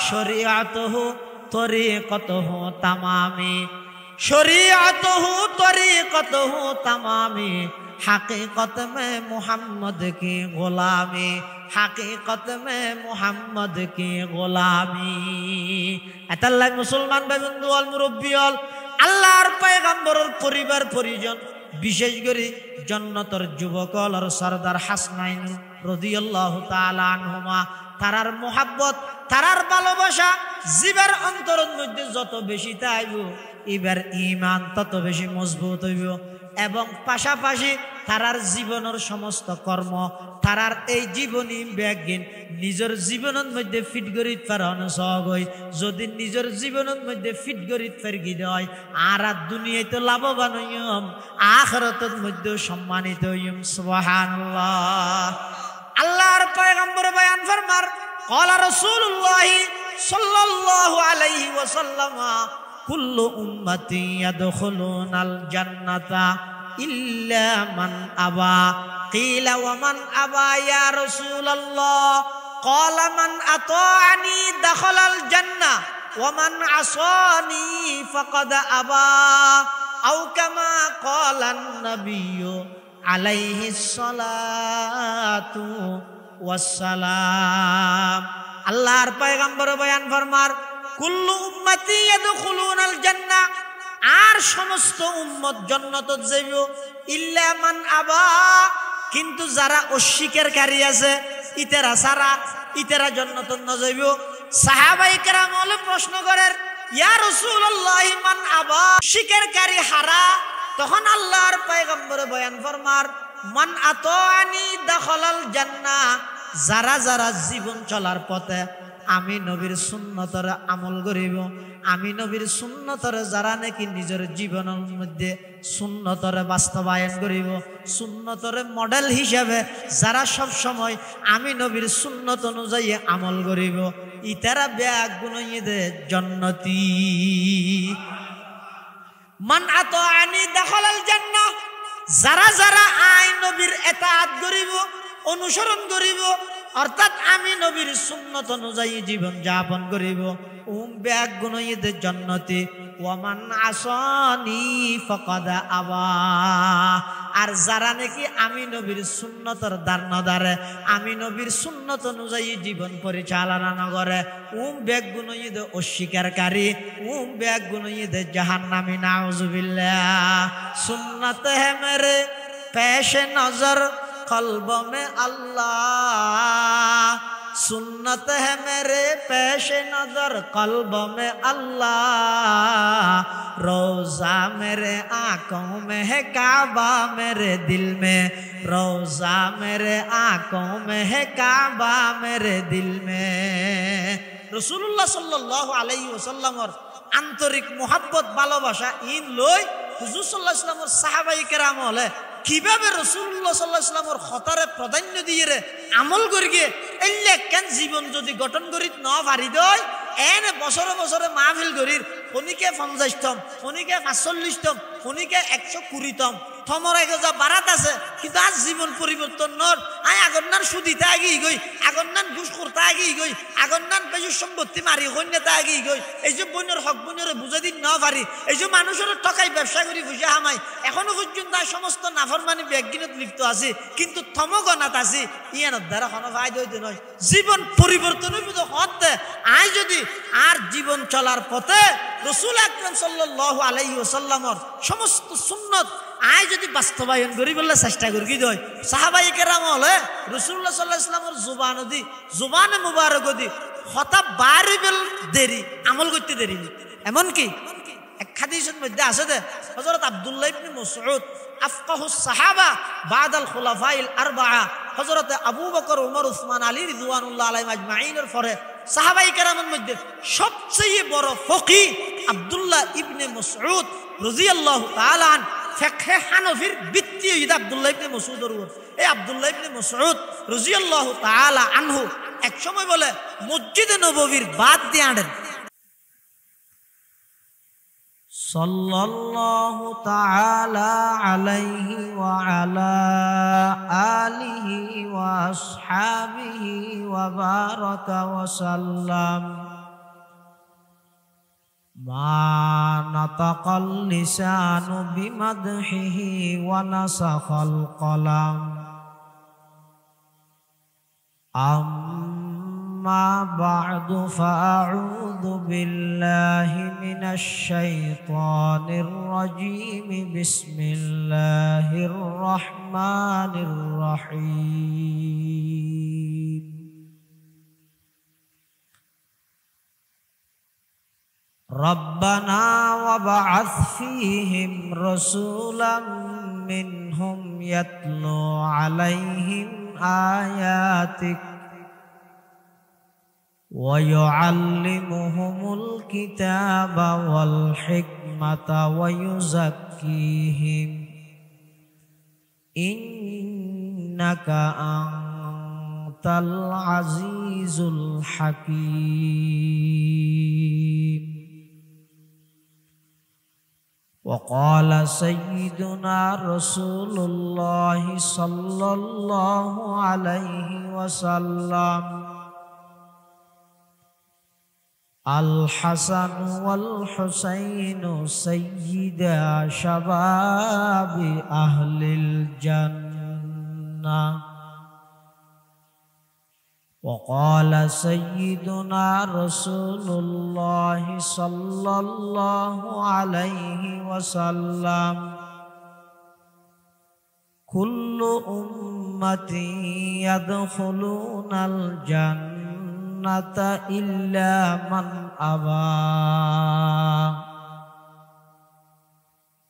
শরিয়াতুহু তরিকতুহু তামামি, শরিয়াতুহু তরিকতুহু তামামি, हकीकत में मोहम्मद की गुलामी, हकीकत में मोहम्मद की गुलामी। एतल्लाह मुसलमान भाई बंधु अल मुरब्बी अल আল্লাহর পয়গম্বরের পরিবার পরিজন বিশেষ করে জান্নাতের যুবকল আর সরদার হাসনাইন রাদিয়াল্লাহু তাআলা আনহুমা তারার মোহাব্বত তারার ভালোবাসা জীবের অন্তরের মধ্যে যত বেশি তাইব এবার ঈমান তত বেশি মজবুত হইব এবং পাশাপাশি তারার জীবনের সমস্ত কর্ম তারার এই জীবনী ব্যাগিন নিজের জীবনের মধ্যে ফিট করিত পারন সগই যদি নিজের জীবনের মধ্যে ফিট করিত পারি হয় আর দুনিয়াতে লাভবান হইম আখিরাতের মধ্যে সম্মানিত হইম সুবহানাল্লাহ। আল্লাহর পয়গম্বর বয়ান ফরমার ক্বালা রাসূলুল্লাহ সাল্লাল্লাহু আলাইহি ওয়াসাল্লাম কুল্লু উম্মতি ইয়াদখুলুনাল জান্নাতা ইল্লা মান আবা কিলা ওয়া মান আবা ইয়া রাসূলুল্লাহ ক্বালা মান আতাআনি দাখালাল জান্নাহ ওয়া মান আসানি ফাকাদ আবা আও কামা ক্বালান নাবিয়্যু আলাইহিস সালাতু ওয়াস সালাম। আল্লাহর পয়গম্বর বয়ান ফরমার কুল্লু উম্মতি ইয়াদখুলুনাল জান্নাহ আর সমস্ত উম্মত জান্নাতত যাইব ইল্লা মান আবা কিন্তু যারা অস্বীকারী আছে ইতারা সারা ইতারা জান্নাতত না যাইব। সাহাবায়ে কেরাম হলে প্রশ্ন করেন ইয়া রাসূলুল্লাহ মান আবা অস্বীকারী হারা তখন আল্লাহর পয়গম্বর বয়ান ফরমার মান আতাআনি দাখালাল জান্নাহ যারা যারা জীবন চলার পথে আমি নবীর সুন্নতরে আমল করিব আমি নবীর সুন্নতরে যারা নাকি নিজের জীবনের মধ্যে সুন্নতরে বাস্তবায়ন করিব সুন্নতরে মডেল হিসাবে যারা সব সময় আমি নবীর সুন্নত অনুযায়ী আমল করিব ইতারা ব্যাগ গুণইদে জান্নাতি। মান আতাআনি দাখালাল জান্নাহ যারা যারা আই নবীর ইতাআত করিব অনুসরণ করিব অর্থাৎ আমি নবীর সুন্নত অনুযায়ী জীবন যাপন করিব ব্যাগ গুণইদে জান্নাতি ওয়া মান আসানি ফাকাদ আবা আর যারা নাকি আমি নবীর সুন্নতর দ্বার নদারে আমি নবীর সুন্নত অনুযায়ী জীবন পরিচালনা না করে ব্যাগ গুণইদে অস্বীকারী ব্যাগ গুণইদে জাহান্নামী নাউজুবিল্লাহ। সুন্নত হে মেরে পেশ নজর कल्ब में अल्लाह सुन्नत है मेरे पेश नजर कल्ब में अल्लाह रोजा मेरे आंखों में है काबा मेरे दिल में रोजा मेरे आंखों में है काबा मेरे दिल में। रसूलुल्लाह सल्लल्लाहु अलैहि वसल्लम आंतरिक मोहब्बत ভালোবাসা ইন লই হুজুর সাল্লাল্লাহু আলাইহি ওয়াসাল্লামের সাহাবায়ে কেরাম হলে কিভাবে রাসূলুল্লাহ সাল্লাল্লাহু আলাইহি ওয়াসাল্লামের খতারে প্রাধান্য দিয়ে আমল করি গিয়ে এলে কেন জীবন যদি গঠন করি ন পারি দই এনে বছরে বছরে মাহফিল করির কোনিকে 50তম কোনিকে 45তম কোনিকে 120তম থমর এগজা বারাত আছে কিন্তু আজ জীবন পরিবর্তন নর আই আগন্নার সুদিতে আগি গই আগন্নান ঘুষ করতে আগি গই আগন্নান বেজু সম্পত্তি মারি হন্যতা আগি গই এই যে বন্যর হক বন্যরে বুঝা দিন না পারি এই যে মানুষের টাকায় ব্যবসা করি বুঝা হামাই এখনো পর্যন্ত সমস্ত নাফরমানি ব্যাগিনত লিপ্ত আছে কিন্তু থমগনাত আছে ইয়ানোর দ্বারা কোনো ফায়দা হইতে নয় জীবন পরিবর্তন হইব হতে আই যদি আর জীবন চলার পথে রাসূল আকরাম সাল্লাল্লাহু আলাইহি ওয়াসাল্লামের সমস্ত সুন্নাত আয় যদি বাস্তবায়ন করি বললে চেষ্টা করি কি দই সাহাবায়ে কেরাম হলে রাসূলুল্লাহ সাল্লাল্লাহু আলাইহি ওয়াসাল্লামের জুবানে মুবারক দি হতা বারিবেল দেরি আমল করতে দেরি এমন কি এক হাদিসের মধ্যে আছে যে হযরত আব্দুল্লাহ ইবনে মাসউদ আফকাহুস সাহাবা বাদাল খুলাফাইল আরবাআ হযরত আবু বকর ওমর উসমান আলী রিদওয়ানুল্লাহ আলাইহিম আজমাইনের পরে সাহাবায়ে কেরামের মধ্যে সবচেয়ে বড় ফকিহ আব্দুল্লাহ ইবনে মাসউদ রাদিয়াল্লাহু তাআলা আন ফিকহে হানফির ভিত্তি আব্দুল্লাহ ইবনে মাসউদের উপর এই আব্দুল্লাহ ইবনে মাসউদ রাদিয়াল্লাহু তাআলা আনহু এক সময় বলে মসজিদে নববীর বাদ দিয়ে আনেন সাল্লাল্লাহু তাআলা আলাইহি ওয়া আলা আলিহি ওয়া আসহাবিহি ওয়া বারাকা ওয়া সাল্লাম ما نطق اللسان بمدحه ونسخ القلم أما بعد فأعوذ بالله من الشيطان الرجيم بسم الله الرحمن الرحيم ربنا وابعث فيهم رسولا منهم يتلو عليهم آياتك ويعلمهم الكتاب والحكمة ويزكيهم إنك أنت العزيز الحكيم. وقال سيدنا رسول الله صلى الله عليه وسلم الحسن والحسين سيدا شباب أهل الجنة. وقال سيدنا رسول الله صلى الله عليه وسلم كل أمتي يدخلون الجنة إلا من أبى.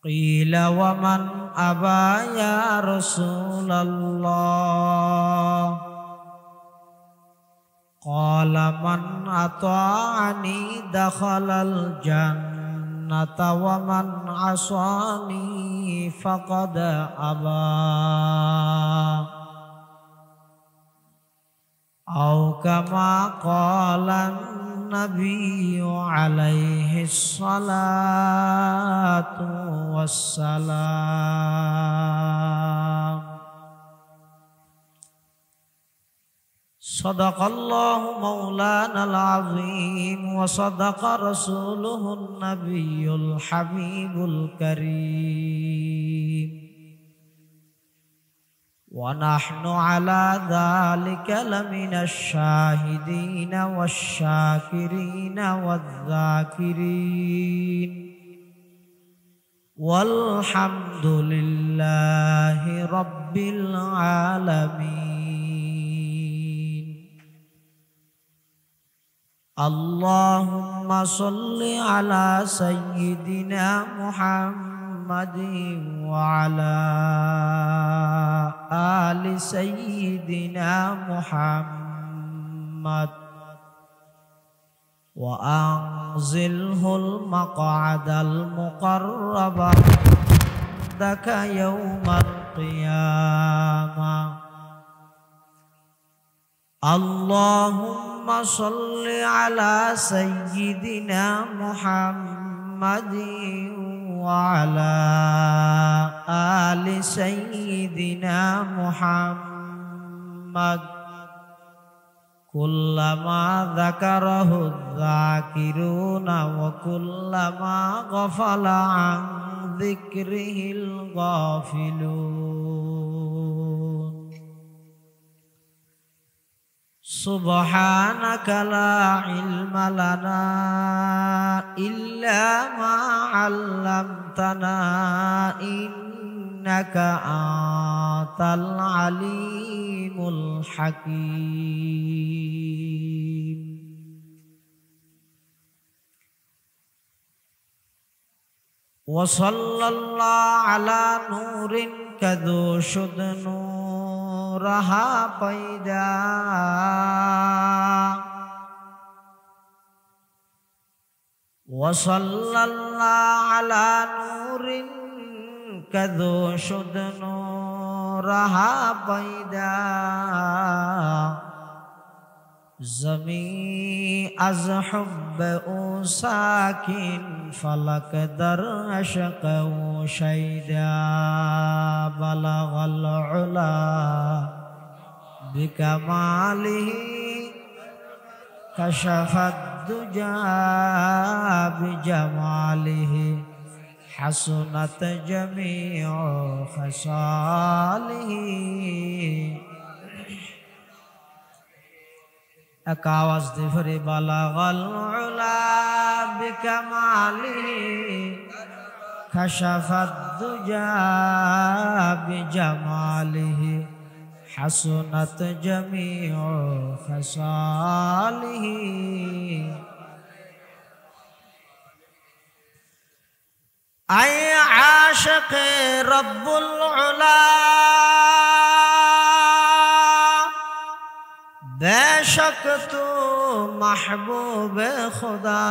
قيل ومن أبى يا رسول الله؟ قال من أطاعني دخل الجنة ومن عصاني فقد أبى. أو كما قال النبي عليه الصلاة والسلام. صدق الله مولانا العظيم وصدق رسوله النبي الحبيب الكريم. ونحن على ذلك لمن الشاهدين والشاكرين والذاكرين والحمد لله رب العالمين. اللهم صل على سيدنا محمد وعلى آل سيدنا محمد وأنزله المقعد المقرب عندك يوم القيامة. اللهم صل على سيدنا محمد وعلى آل سيدنا محمد كلما ذكره الذاكرون وكلما غفل عن ذكره الغافلون. سبحانك لا علم لنا إلا ما علمتنا إنك أنت العليم الحكيم. وصلى الله على نور كذو شد نورها پیدا وصلى الله على نور كذو شد نورها پیدا زمین از حب او ساکن فلک در عشق او شیدا بلغ العلا بکماله کشف الدجى بجماله حسنت جميع خصاله एक आवाज दे फिर बलगल उला बिकमालिही कशफत दुजा बिजमालिही हसनत जमीउ खसालिही ऐ आशिक़ रब्बुल उला बेशक तू महबूब खुदा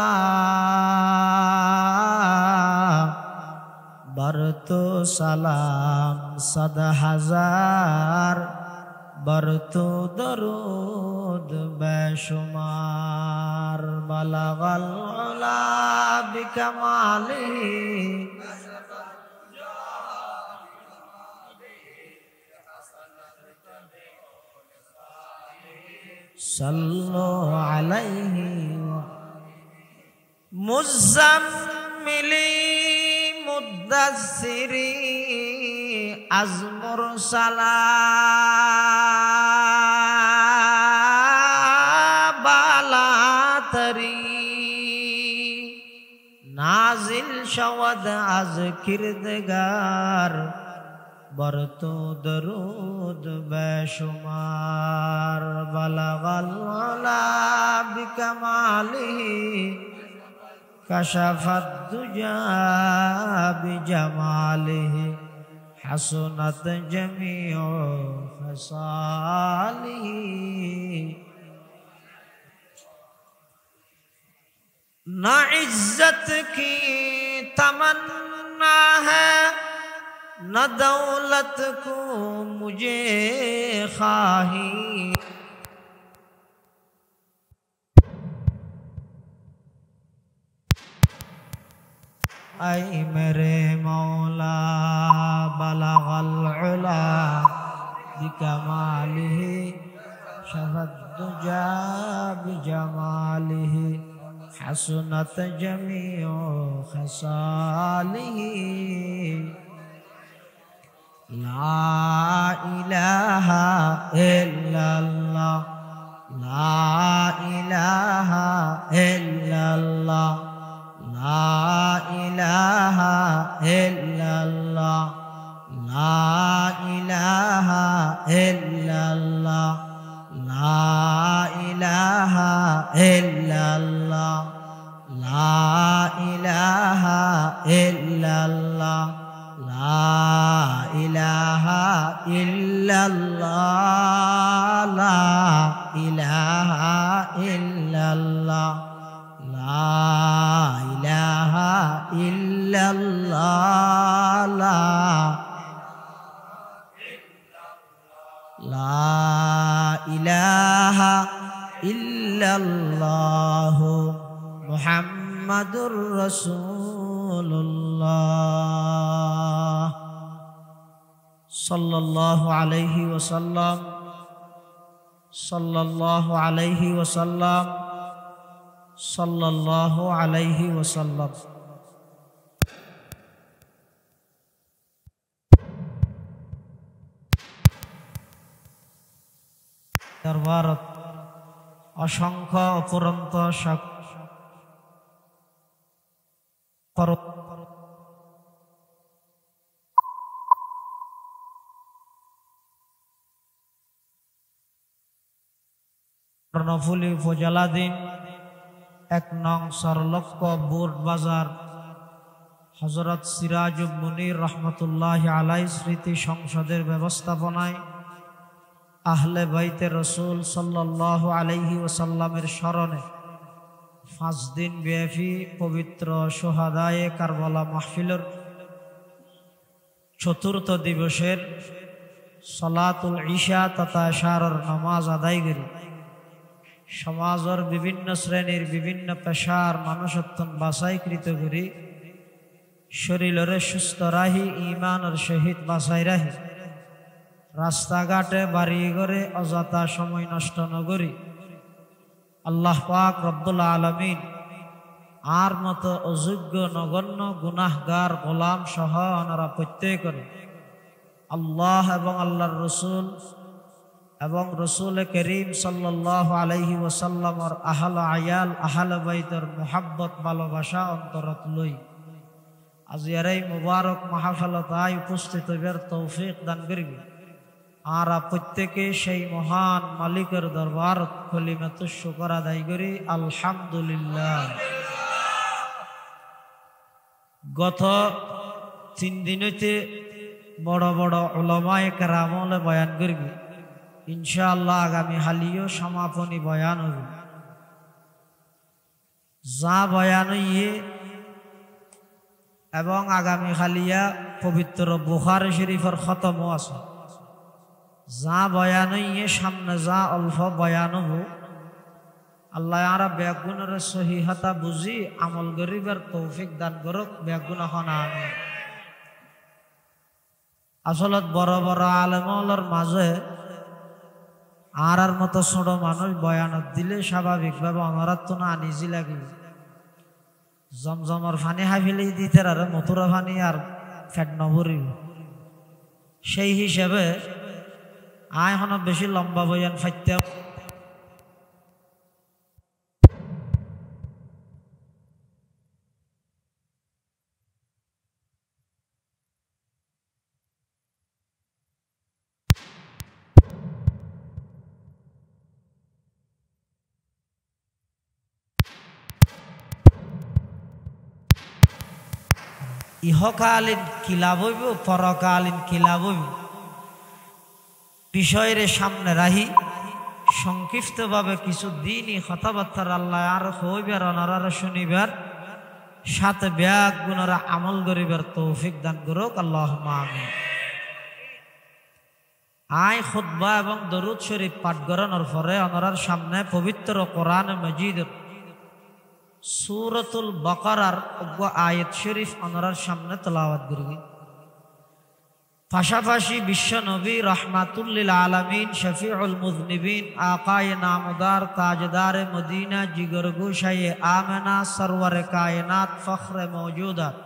बर तो सलाम सद हजार बर तो दरूद बेशुमार बलगल उला बिकमालिही सल्लो अलैहि मुज़म्मिली मुद्दस्सिरी अज़्मुर सला बालातरी नाजिल शवद अज़ किरदगार बरतो दरूद बेशुमार बलगल उला बिकमालिही कशफत दुजा बिजमालिही हसनत जमीउ खसालिही ना इज्जत की तमन्ना है न दौलत को मुझे खाही ऐ मेरे मौला बलगल उला बिकमालिही शफत दुजा बिजमालिही हसनत जमीउ खसालिही ला इलाहा इल्लल्लाह ला इलाहा इल्लल्लाह ला इलाहा इल्लल्लाह ला इलाहा इल्लल्लाह ला इलाहा इल्लल्लाह ला इलाहा इल्लल्लाह ला इलाहा इल्लल्लाह ला इलाहा इल्लल्लाह ला इलाहा इल्लल्लाह ला इलाहा इल्लल्लाह मुहम्मदुर रसूलुल्लाह सल्लल्लाहु अलैहि वसल्लम सल्लल्लाहु अलैहि वसल्लम सल्लल्लाहु अलैहि वसल्लम। दरबारत असंख्य अपुरंत कर्णफुली उपजেলাধীন ১ নং সরলক্ষ বোর্ড বাজার হযরত সিরাজুল মুনির রহমাতুল্লাহি আলাইহি স্মৃতি সংসদের ব্যবস্থাপনায় আহলে বাইতে রাসূল সাল্লাল্লাহু আলাইহি ওয়াসাল্লামের স্মরণে 5 দিন ব্যাপী পবিত্র শুহাদায়ে কারবালা মাহফিলের চতুর্থ দিবসের সালাতুল ইশা তথা ইশারার নামাজ আদায় করি সমাজের বিভিন্ন শ্রেণীর বিভিন্ন পেশার মানুষত্বন বাছাইকৃত করি শরীরের সুস্থ রাহি ঈমানের সহিত বাছাই রাহি রাস্তাঘাটে বাড়ি ঘরে অযথা সময় নষ্ট নগরী আল্লাহ পাক রব্বুল আলামিন আর মতো অযোগ্য নগণ্য গুনাহগার গোলাম সহ ওনারা প্রত্যেকের আল্লাহ এবং আল্লাহর রসুল এবং রসুল করিম সাল্লাল্লাহু আলাইহি ওয়াসাল্লামর আহল আয়াল আহল বাইতের মুহাব্বত ভালোবাসা অন্তরত লই আজ এই মুবারক মাহফিলতায় উপস্থিত হইবার তৌফিক দান করিবে। আর প্রত্যেকে সেই মহান মালিকের দরবার কলিমাতুশ শুকর আদায় করি আলহামদুলিল্লাহ। গত 3 দিন হইতে বড় বড় উলামায়ে কেরামলে বয়ান করবি, ইনশাআল্লাহ আগামী হালিও সমাপনী বয়ান হবে। যা বয়ান হইয়ে এবং আগামী হালিয়া পবিত্র বুখারী শরীফের খতমও আছে। যা বয়ান হইয়ে সামনে যা অল্প বয়ান হবো, আল্লাহ আরা বেগুনের সহিহতা বুঝি আমল গরিবের তৌফিক দান করুক। বেগুন এখন আমি আসলত বড় বড় আলেমর মাঝে আর মতো ছোট মানুষ বয়ানত দিলে স্বাভাবিকভাবে অনারাত তো না আনিজি লাগে। জমজমর ফানি হাফিলি দিতে আর মথুরা ফানি আর ফেট নভরি। সেই হিসাবে আয় হন বেশি লম্বা বয়ান ফাইতে ইহকালীন কিলাব হইব পরকালীন কিলাব হইব বিষয়ের সামনে রাহি সংক্ষিপ্তভাবে কিছু দিনই কথাবার্তার আল্লাহ আর হইবার অনার শুনিবার সাথে ব্যাগ গুণরা আমল করিবার তৌফিক দান করুক আল্লাহুম্মা আমিন। আয় খুতবা এবং দরুদ শরীফ পাঠ করানোর পরে অনার সামনে পবিত্র কোরআন মজিদের সূরাতুল বাকারার আয়াত শরীফ ওনার সামনে তেলাওয়াত করবে। পাশাপাশি বিশ্ব নবী রাহমাতুল লিল আলামিন শফিউল মুযনিবিন আকায়ে নামদার তাজদার মদিনা জিগর গোশায়ে আমেনা সরওয়ারে কায়নাত ফখরে মওজুদাত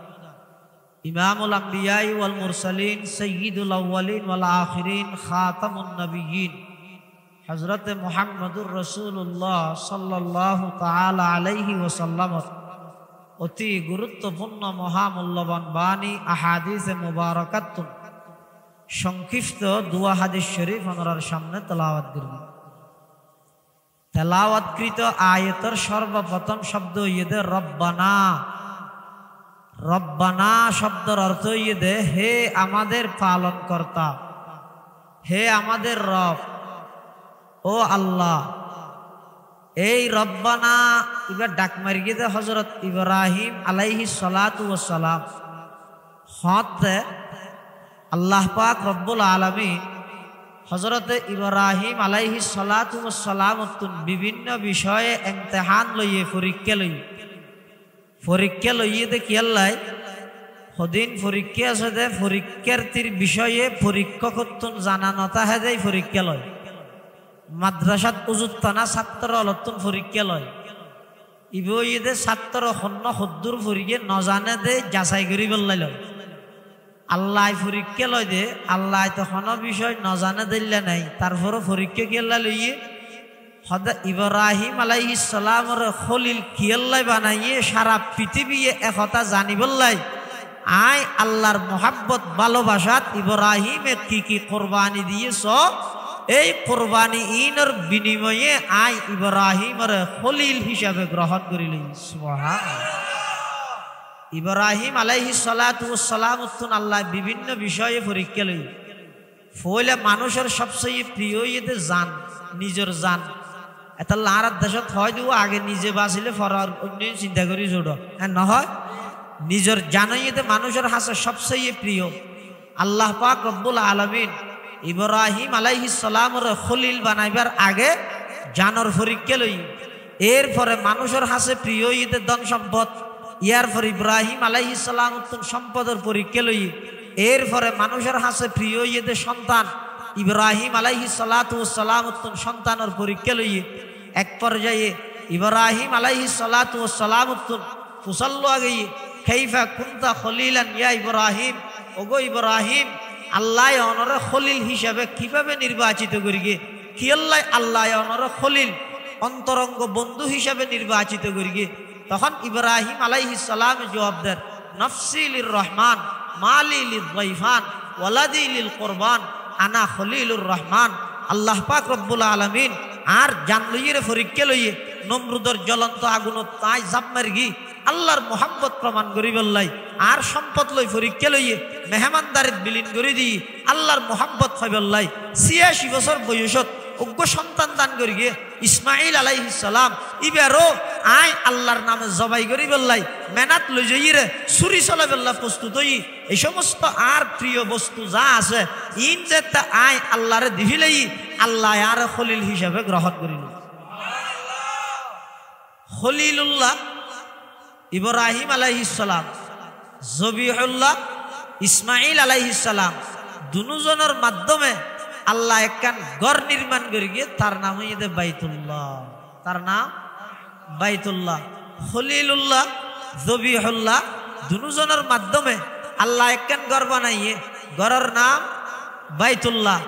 ইমামুল আম্বিয়া ওয়াল মুরসালিন সাইয়্যিদুল আউওয়ালিন ওয়াল আখিরিন খাতামুন নবিয়্যিন হযরত মুহাম্মদুর রাসূলুল্লাহ সাল্লাল্লাহু তাআলা আলাইহি ওয়াসাল্লাম অতি গুরুত্বপূর্ণ মহামূল্যবান বাণী আহাদিসে মুবারাকাত সংক্ষিপ্ত দুয়া হাদিস শরীফ ওনার সামনে তেলাওয়াত করব। তেলাওয়াতকৃত আয়াতের সর্বপ্রথম শব্দ ইয়েদে রব্বানা। রব্বানা শব্দের অর্থ ইয়েদে হে আমাদের পালনকর্তা, হে আমাদের রব, ও আল্লাহ। এই রব্বানা এবার ডাক মারি গিয়ে হযরত ইব্রাহিম আলাইহিস সালাতু ওয়াস সালাম হতে আল্লাহ পাক রব্বুল আলামিন হযরত ইব্রাহিম আলাইহিস সালাতু ওয়াস সালাম বিভিন্ন বিষয়ে ইমতিহান লইয়ে পরীক্ষা লইয়ে দেখি আল্লাহ হদিন পরীক্ষা আছে দে পরীক্ষার্থীর বিষয়ে পরীক্ষক জানানতা হে দেয় পরীক্ষা লয়। মাদ্রাসাত উজুত্তানা ছাত্র অলতুন পরীক্ষা লয়। ইবইদে ছাত্র হন্য হদ্দুর পরীক্ষা নজানে দে যাচাই করি বললাই লয়। আল্লাহ পরীক্ষা লয় দে আল্লাহ তো কোনো বিষয় নজানে দিল্লা নাই, তারপরও পরীক্ষা কেল্লা লইয়ে হদা ইব্রাহিম আলাইহিস সালামর খলিল কিয়াল্লাই বানাইয়ে সারা পৃথিবী একথা জানিবল্লাই আয় আল্লাহর মোহাব্বত ভালোবাসাত ইব্রাহিমে কি কোরবানি দিয়েছ, এই কোরবানি ইনের বিনিময়ে আই ইব্রাহিমের খলিল হিসাবে গ্রহণ করিল। সুবহানাল্লাহ। ইব্রাহিম আলাইহিস সালাতু ওয়াস সালাম আল্লাহ বিভিন্ন বিষয়ে পরীক্ষা লই। ফলে মানুষের সবচেয়ে প্রিয় ইয়েতে জান, নিজের জান। এটা লারার দেশত হয় দিব আগে নিজে বাঁচিলে ফরার অন্য চিন্তা করি জোড় নহয়। নিজের জানাইতে মানুষের হাসে সবচেয়ে প্রিয়। আল্লাহ পাক রব্বুল আলামিন ইব্রাহিম আলাইহিস সালামের খলিল বানাইবার আগে জানর পরীক্ষা লই। এরপরে মানুষের হাসে প্রিয় ঈদের ধন সম্পদ, ইয়ারপর ইব্রাহিম আলাইহিস সালাম সম্পদের পরীক্ষা লই। এরপরে মানুষের হাসে প্রিয় ঈদের সন্তান ইব্রাহিম আলাইহিস সালাতু ওয়াস সালাম সন্তানের পরীক্ষা লই। এক পর্যায়ে ইব্রাহিম আলাইহিস সালাতু ওয়াস সালাম উত্তর ফুসাল্লু আগে কাইফা কুনতা খলিলান ইয়া ইব্রাহিম, ওগো ইব্রাহিম আল্লাহ অনর খলিল হিসাবে কিভাবে নির্বাচিত করিগে, কি আল্লাহ অনর খলিল অন্তরঙ্গ বন্ধু হিসাবে নির্বাচিত করিগে। তখন ইব্রাহিম আলাইহিস সালাম জবাব দেন, নফসি লির রহমান মালি লিল যাইফান ওয়ালাদি লিল কুরবান আনা খলিলুর রহমান। আল্লাহ পাক রব্বুল আলামিন আর জান লইয়ে পরীক্ষা লইয়ে নমরুদর জ্বলন্ত আগুনত তাই জাপ মারি আল্লাহর মোহাব্বত প্রমাণ করি বললাই, আর সম্পদ লই পরীক্ষা লইয়ে মেহমানদারিত বিলীন করে দিই আল্লাহর মোহাব্বত হয় বললাই। ৮৬ বছর বয়সত অজ্ঞ সন্তান দান করি গিয়ে ইসমাইল আলাইহিস সালাম ইবারও আই আল্লাহর নামে জবাই করি বললাই, মেনাত লই যাইরে ছুরি চলা বললা প্রস্তুত হই। এই সমস্ত আর প্রিয় বস্তু যা আছে ইন যে আই আল্লাহরে দিহিলেই আল্লাহ আর খলিল হিসাবে গ্রহণ করিল। খলিলুল্লাহ ইব্রাহিম আলাইহিস সালাম, জবিহুল্লাহ ইসমাইল আলাইহিস সালাম দুজনের মাধ্যমে আল্লাহ একখান ঘর নির্মাণ করে গিয়ে তার নাম হইতে বাইতুল্লাহ, তার নাম বাইতুল্লাহ। খলিলুল্লাহ জবিহুল্লাহ দুজনের মাধ্যমে আল্লাহ একখান ঘর বানাইয়ে ঘরের নাম বাইতুল্লাহ।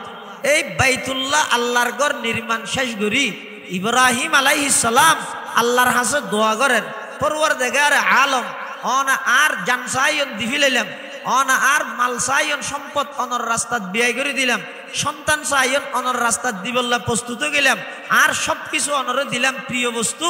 এই বাইতুল্লাহ আল্লাহর ঘর নির্মাণ শেষ করি ইব্রাহিম আলাইহিস সালাম আল্লাহর হাসে দোয়া করেন, পরওয়ারদিগার আলম অনা আর জান চাইন দিফিলাইলাম, অনা আর মাল চাইন সম্পদ অনর রাস্তাত বিয়াই করে দিলাম, সন্তান চাইন অনর রাস্তাত দিবল্লা প্রস্তুত গেলাম, আর সবকিছু অনরে দিলাম প্রিয় বস্তু।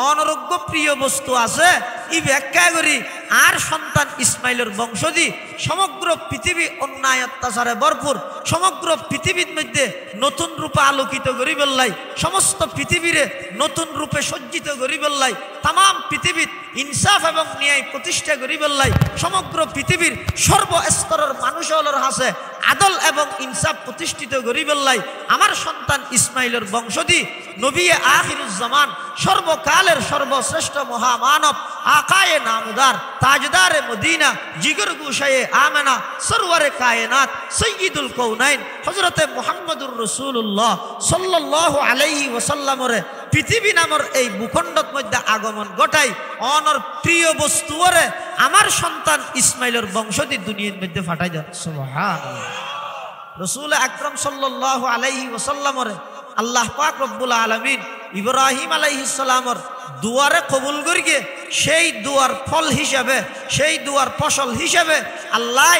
অনরোগ্য প্রিয় বস্তু আছে ই ব্যাখ্যা করি আর সন্তান ইসমাইলের বংশ দি সমগ্র পৃথিবী অন্যায় অত্যাচারে ভরপুর, সমগ্র পৃথিবীর মধ্যে নতুন রূপে আলোকিত করি বললাই, সমস্ত পৃথিবীরে নতুন রূপে সজ্জিত করি বললাই, তাম পৃথিবীর ইনসাফ এবং ন্যায় প্রতিষ্ঠা করি বললাই, সমগ্র পৃথিবীর সর্বস্তরের মানুষের হাসে আদল এবং ইনসাফ প্রতিষ্ঠিত করি বললাই। আমার সন্তান ইসমাইলের বংশধি নবী আখিরুজ্জামান সর্বকালের সর্বশ্রেষ্ঠ মহামানব আকায়ে নামদার তাজদারে মদিনা জিগর গুশায়ে আমেনা সরওয়ারে কায়নাত সৈয়দুল কৌনাইন হযরতে মুহাম্মদুর রাসূলুল্লাহ সাল্লাল্লাহু আলাইহি ওয়াসাল্লামরে পৃথিবী নামর এই ভূখণ্ডত মধ্যে আগমন ঘটাই অনর প্রিয় বস্তুরে আমার সন্তান ইসমাইলের বংশধি দুনিয়ার মধ্যে ফাটাই দেন। সুবহানাল্লাহ। রাসূল আকরাম সাল্লাল্লাহু আলাইহি ওয়াসাল্লামরে আল্লাহ পাক রব্বুল আলামিন ইব্রাহিম আলাইহিস সালামর দুয়ারে কবুল করিয়ে সেই দুয়ার ফল হিসাবে, সেই দুয়ার ফসল হিসাবে আল্লাহ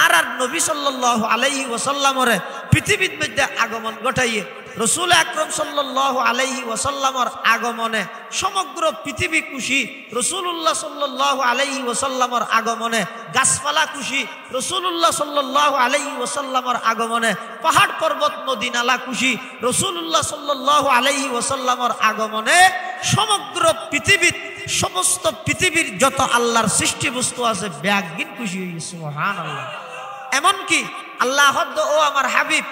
আর নবী সাল্লাল্লাহু আলাইহি ওয়াসাল্লামরে পৃথিবীর মধ্যে আগমন ঘটাইয়ে রসুল আকরম সাল্লাল্লাহু আলাইহি ওয়াসাল্লামর আগমনে সমগ্র পৃথিবী খুশি, রসুল্লাহ সাল্লাল্লাহু আলাইহি ওয়াসাল্লামর আগমনে গাছপালা খুশি, রসুল্লাহ সাল্লাল্লাহু আলাইহি ওয়াসাল্লামর আগমনে পাহাড় পর্বত নদী নালা খুশি, রসুল্লাহ সাল্লাল্লাহু আলাইহি ওয়াসাল্লামর আগমনে সমগ্র পৃথিবীর সমস্ত পৃথিবীর যত আল্লাহর সৃষ্টি বস্তু আছে ব্যাগিন খুশি হয়ে গেছে। সুবহানাল্লাহ। এমনকি আল্লাহ ও আমার হাবিব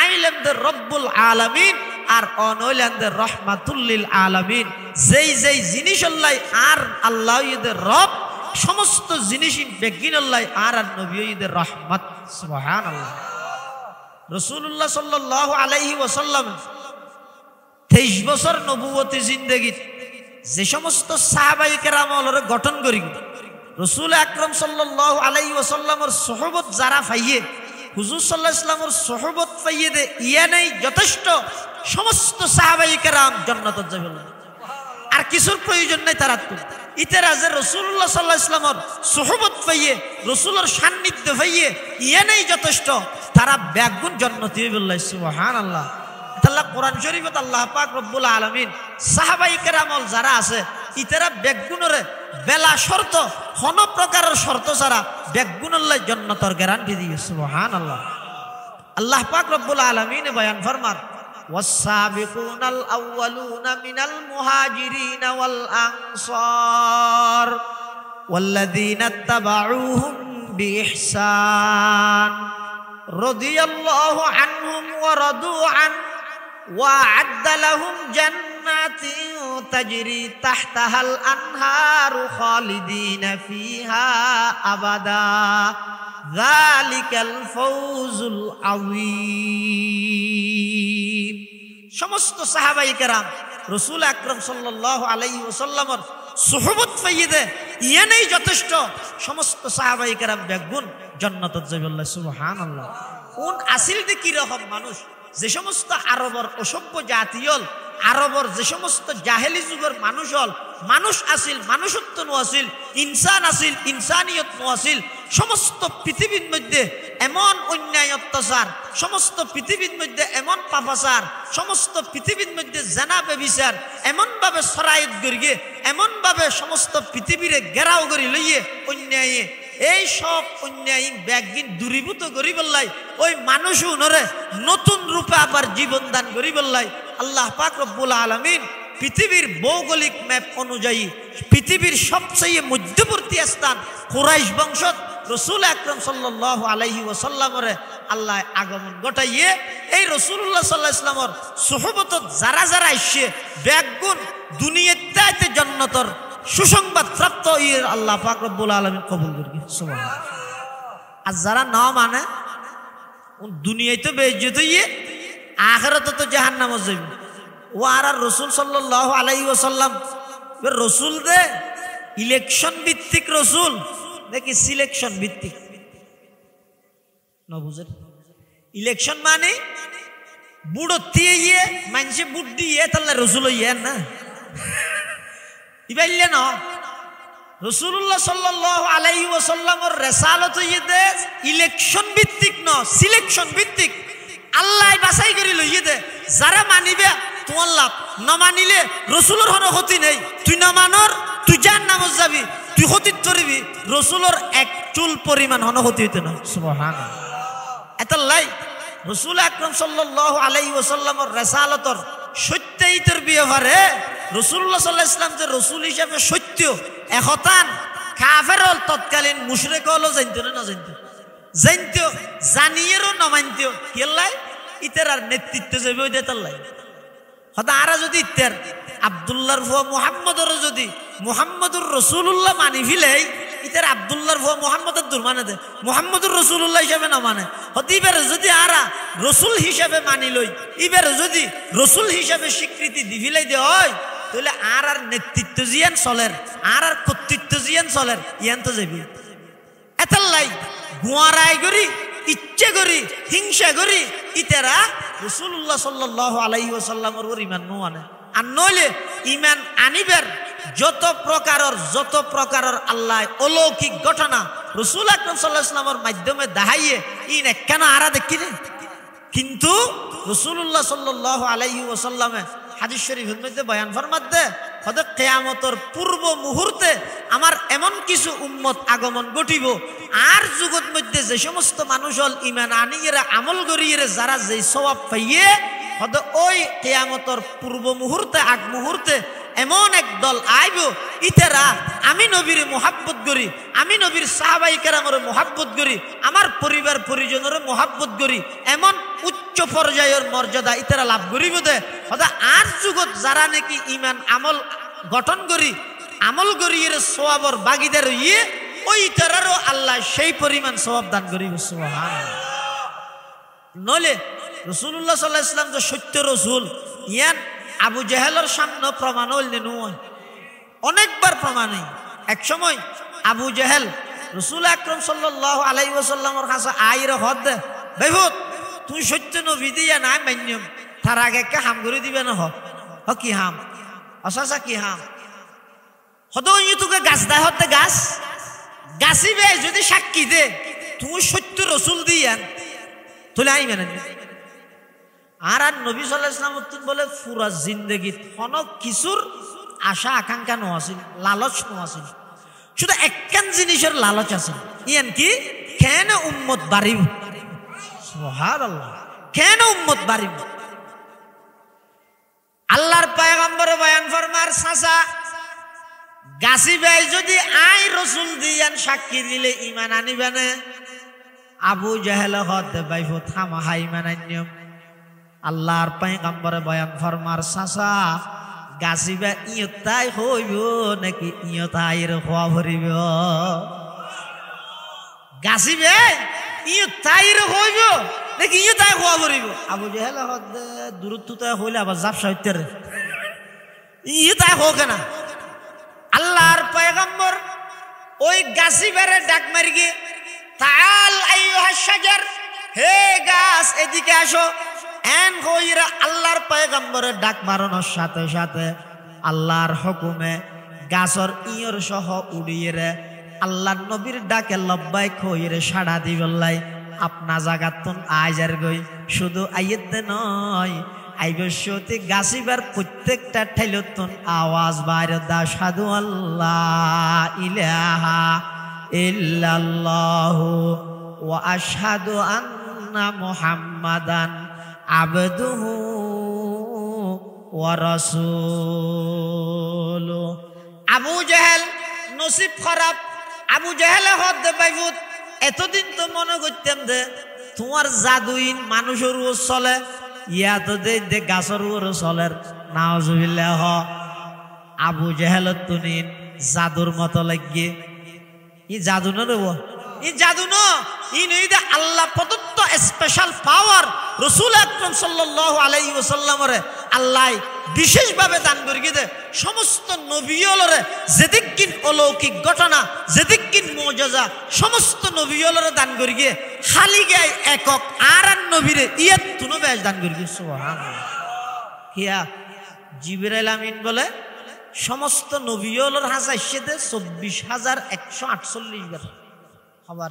আইলেমদের রব্বুল আলামিন আর অনৈলেমদের রহমাতুল্লিল আলামিন, যেই যেই জিনিস আল্লাহ আর আল্লাহ ঈদের রব সমস্ত জিনিসই বেগিন আল্লাহ আর নবী ঈদের রহমত। সুবহানাল্লাহ। রাসূলুল্লাহ সাল্লাল্লাহু আলাইহি ওয়াসাল্লাম 23 বছর নবুয়তি জিন্দেগি যে সমস্ত সাহাবায়ে কেরামর গঠন করি রাসূল আকরাম সাল্লাল্লাহু আলাইহি ওয়াসাল্লামর সুহবত যারা পাইয়ে হুজুর সাল্লাল্লাহু আলাইহি ওয়াসাল্লামর সুহবত পাইয়ে দে ইয়ানেই যথেষ্ট, সমস্ত সাহাবায়ে কেরাম জান্নাতে যাবে আর কিছুর প্রয়োজন নাই। তারা তো ইতারা যে রাসূলুল্লাহ সাল্লাল্লাহু আলাইহি ওয়াসাল্লামর সুহবত পাইয়ে রাসূলের সান্নিধ্য পাইয়ে ইয়ানেই যথেষ্ট, তারা ব্যাগুণ জান্নাতি হইবে। সুবহানাল্লাহ। আল্লাহ কোরআন শরীফত আল্লাহ পাক রব্বুল আলামিন সাহাবায়ে কেরামল যারা আছে ইতারা বেগুণরে বেলা শর্ত কোন প্রকারের শর্ত ছাড়া বেগুণল্লাহ জান্নাতের গ্যারান্টি দিয়ে। সুবহানাল্লাহ। আল্লাহ পাক রব্বুল আলামিন বয়ান ফরমান ওয়াস-সাবিকুনাল আউয়ালুনা মিনাল মুহাজিরিন ওয়াল আনসার ওয়াল্লাযীনা তাবাউহুম বিইহসান রাদিয়াল্লাহু আনহুম ওয়া রাদু আন وأعد لهم جنات تجري تحتها الأنهار خالدين فيها أبدا ذلك الفوز العظيم। সমস্ত সাহাবায়ে কেরাম রসুল আকরাম সাল্লাল্লাহু আলাইহি ওয়াসাল্লামের সুহবত পাইয়ে ইয়ানেই যথেষ্ট সমস্ত সাহাবায়ে কেরাম বেগুন জান্নাতত যাইবল্লাহ সুবহানাল্লাহ। কোন আসিল যে কি রকম মানুষ, যে সমস্ত আরবর অসভ্য জাতি হল, আরবর যে সমস্ত জাহেলি যুগের মানুষ হল, মানুষ আসিল, মানুষত্ব নো আসিল, ইনসান আসিল, ইনসানিয়ত নো আসিল, সমস্ত পৃথিবীর মধ্যে এমন অন্যায় অত্যাচার, সমস্ত পৃথিবীর মধ্যে এমন পাপাচার, সমস্ত পৃথিবীর মধ্যে জানা বেবিচার এমন ভাবে সরায়ত গড়িয়ে, এমন ভাবে সমস্ত পৃথিবীরে ঘেরাও করি লইয়ে অন্যায়ে এই সব অন্যায় ব্যাগিন দূরীভূত করি বললাই ওই মানুষ উনরে নতুন রূপে আবার জীবন দান করি বললাই আল্লাহ পাক রব্বুল আলামিন পৃথিবীর ভৌগোলিক ম্যাপ অনুযায়ী পৃথিবীর সবচেয়ে মধ্যবর্তী স্থান কুরাইশ বংশ রসুল আকরাম সাল্লাল্লাহু আলাইহি ওয়াসাল্লামের আল্লাহ আগমন ঘটাইয়ে এই রাসূলুল্লাহ সাল্লাল্লাহু আলাইহি ওয়াসাল্লামের সুহবতত যারা যারা আইছে বেগুন দুনিয়াতে জান্নাতের সুসংবাদ প্রাপ্ত ইয়ের আল্লাহ পাক রব্বুল আলামিন কবুল করবে সুবহানাল্লাহ। আর যারা না মানে দুনিয়ায় তো বেইজ্জত হইয়ে আখিরাতে তো জাহান্নামে যাবে। ও আর রাসূল সাল্লাল্লাহু আলাইহি ওয়াসাল্লাম রসুল দে ইলেকশন ভিত্তিক রসুল নাকি সিলেকশন ভিত্তিক না বুঝেন? ইলেকশন মানে বুড়ো দিয়ে মানুষে বুট দিয়ে তাহলে রসুল হইয়া না ইবাইলে না। রাসূলুল্লাহ সাল্লাল্লাহু আলাইহি ওয়াসাল্লামের রিসালাত হইতে ইলেকশন ভিত্তিক না, সিলেকশন ভিত্তিক। আল্লাহ বাছাই করে লইয়ে দে যারা মানিবে তোমার লাভ, না মানিলে রসুলের হন ক্ষতি নেই। তুই না মানর তুই জাহান্নামে যাবি, তুই ক্ষতি করবি, রসুলের এক চুল পরিমাণ হন ক্ষতি হইতে না সুবহানাল্লাহ। এতাল্লাই রাসূল আকরাম সাল্লাল্লাহু আলাইহি ওয়াসাল্লামের রিসালাতর সত্যায়িতের ব্যাপারে রাসূলুল্লাহ সাল্লাল্লাহু আলাইহি ওয়াসাল্লাম যে রাসূল হিসাবে সত্য একতান কাফের হল তৎকালীন মুশরিক হলো জানতো না জানতো, জানতো জানিয়েরও না মানতো কেলাই ইতার আর নেতৃত্ব যাবে ওই দেতাল্লাই হতা আরা যদি ইতার আব্দুল্লাহর ফুয়া মুহাম্মদর যদি মুহাম্মদুর রাসূলুল্লাহ মানি ফিলেই ইতার আব্দুল্লাহর ফুয়া মুহাম্মদের দূর মানে দে মুহাম্মদুর রাসূলুল্লাহ হিসাবে না মানে হতে এবারে যদি আরা রসুল হিসাবে মানি লই এবারে যদি রসুল হিসাবে স্বীকৃতি দিভিলাই দে হয় তাহলে আর নেতৃত্ব জিয়ান চলের আর কর্তৃত্ব জিয়ান চলের ইয়ান তো যাবি। এতাল্লাই গুয়ারাই করি ইচ্ছে করি হিংসা করি ইতারা রাসূলুল্লাহ সাল্লাল্লাহু আলাইহি ওয়াসাল্লামের ওর ঈমান নো আনে। আর নইলে ঈমান আনিবের যত প্রকারের আল্লাহ অলৌকিক ঘটনা রাসূল আকরাম সাল্লাল্লাহু আলাইহি ওয়াসাল্লামের মাধ্যমে দেখাইয়ে ইন কেন আরা দেখি না। কিন্তু রাসূলুল্লাহ সাল্লাল্লাহু আলাইহি ওয়াসাল্লামে হাদিস শরীফের মধ্যে বয়ান ফরমাতে হয়তো কিয়ামতের পূর্ব মুহূর্তে আমার এমন কিছু উম্মত আগমন ঘটিব আর যুগের মধ্যে যে সমস্ত মানুষ হল ঈমান আনিয়ে আমল করিয়ে যারা যে সওয়াব পাইয়ে হয়তো ওই কিয়ামতের পূর্ব মুহূর্তে আগ মুহূর্তে এমন এক দল আইব ইতারা আমি নবীর মুহাব্বত করি, আমি নবীর সাহাবায়ে কেরামের মুহাব্বত করি, আমার পরিবার পরিজনের মুহাব্বত করি, এমন উচ্চ পর্যায়ের মর্যাদা ইতারা লাভ করিব দে হয়তো আর যুগত যারা নাকি ঈমান আমল গঠন করি আমল করিয়ে সওয়াবর ভাগীদার হইয়ে ওই তারারও আল্লাহ সেই পরিমাণ সওয়াব দান করিব সুবহানাল্লাহ। নইলে রাসূলুল্লাহ সাল্লাল্লাহু আলাইহি ওয়াসাল্লাম যে সত্য রাসূল ইয়ান আবু জাহেলের সামনে প্রমাণ হইল নয়, অনেকবার প্রমাণ। এক সময় আবু জাহেল রাসূল আকরাম সাল্লাল্লাহু আলাইহি ওয়াসাল্লামের কাছে আইরে হদ দে ভাইবত তুই সত্য নবী দিয়া নাই মান্যম তার আগে কে হাম করে দিবে না হ কি হাম আচ্ছা কি হাম হদ তোকে গাছ দেয় হতে গাছ গাছিবে যদি সাক্ষী দে তুমি সত্য রসুল দিয়ান তুলে আই মেনে আর নবী সাল্লাল্লাহু আলাইহি ওয়াসাল্লাম বলে পুরা জিন্দেগিত কোন কিছুর আশা আকাঙ্ক্ষা ন আছিল, লালচ ন আছিল, শুধু একখান জিনিসের লালচ আছে ইয়ান কি কেন উম্মত বাড়িব সুবহানাল্লাহ, কেন উম্মত বাড়িব। আল্লাহর পয়গম্বর বয়ান ফরমার চাচা গাছি ভাই যদি আই রসুল দিয়ান সাক্ষী দিলে ঈমান আনিবে না। আবু জাহেল হদ বাইফ থামা হাই ঈমান আনিয়ম। আল্লাহর পয়গম্বরে বয়ান ফরমার চাচা গাছিবা ইয়তাই হইব নাকি ইয়তাইর খোয়া ভরিব, গাছিবে ইয়তাইর হইব নাকি ইয়তাই খোয়া ভরিব। আবু জাহেল হদ দূরত্ব হইলে আবার জাপসা হইতে ই তাই হোক না আল্লাহর পয়গম্বর ওই গাছি বেড়ে ডাক মারি গিয়ে তাল আইয়ুহাশ শাজার, হে গাছ এদিকে আসো। এন হইরা আল্লাহর পয়গম্বরের ডাক মারানোর সাথে সাথে আল্লাহর হুকুমে গাছর ইয়র সহ উড়িয়ে রে আল্লাহর নবীর ডাকে লব্বাইক হইরে সাড়া দিবল্লাই আপনা জাগাতুন আইজার গই। শুধু আইয়েতে নয়, আইবশ্যতে গাছিবার প্রত্যেকটা ঠেলতুন আওয়াজ বাইরে দা সাধু আল্লাহ ইলাহা ইল্লাল্লাহু ওয়া আশহাদু আন্না মুহাম্মাদান আবদুহু ওয়া রাসূলুহু। আবু জেহেল নসিব খারাপ, আবু জেহেলে হদ পাইবুত। এতদিন তো মনে করতাম যে তোমার জাদুইন মানুষের উপর চলে, ইয়া তো দে গাছের উপর চলের। নাউজুবিল্লাহ। আবু জেহেল তুনিন জাদুর মতো লাগিয়ে ই জাদু না রেব, ই জাদু ন, ই নেই দে আল্লাহ প্রদত্ত স্পেশাল পাওয়ার। রাসূল আকরাম সাল্লাল্লাহু আলাইহি ওয়াসাল্লামরে আল্লাহ বিশেষভাবে দান করে গিয়ে সমস্ত নবীলরে যেদিকিন অলৌকিক ঘটনা, যেদিকিন মুজিজা সমস্ত নবীলরে দান করে গিয়ে খালি গায় একক আর নবীরে ইয়াত তুনো বেশ দান করে গিয়ে। সুবহানাল্লাহ। কিয়া জিবরাইল আমিন বলে সমস্ত নবীলর হাসা ইসেদে 24,148 বার খবর।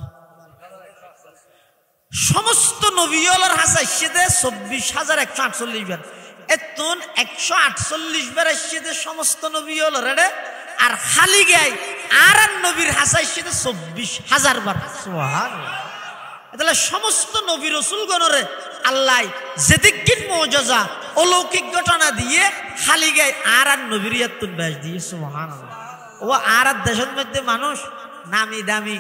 সমস্ত নবীলর হাসা ইসেদে 24,148 বার। এতন 148 বার ইসেদে সমস্ত নবীলর রে আর খালি গায় আর নবীর হাসা ইসেদে 24,000 বার। সুবহানাল্লাহ। তাহলে সমস্ত নবী রাসূলগণরে আল্লাহ যেদিকিন মুজিজা অলৌকিক ঘটনা দিয়ে খালি গায় আর নবীর ইয়াতুন বেশ দিয়ে। সুবহানাল্লাহ। ও আর দেশের মধ্যে মানুষ নামি দামি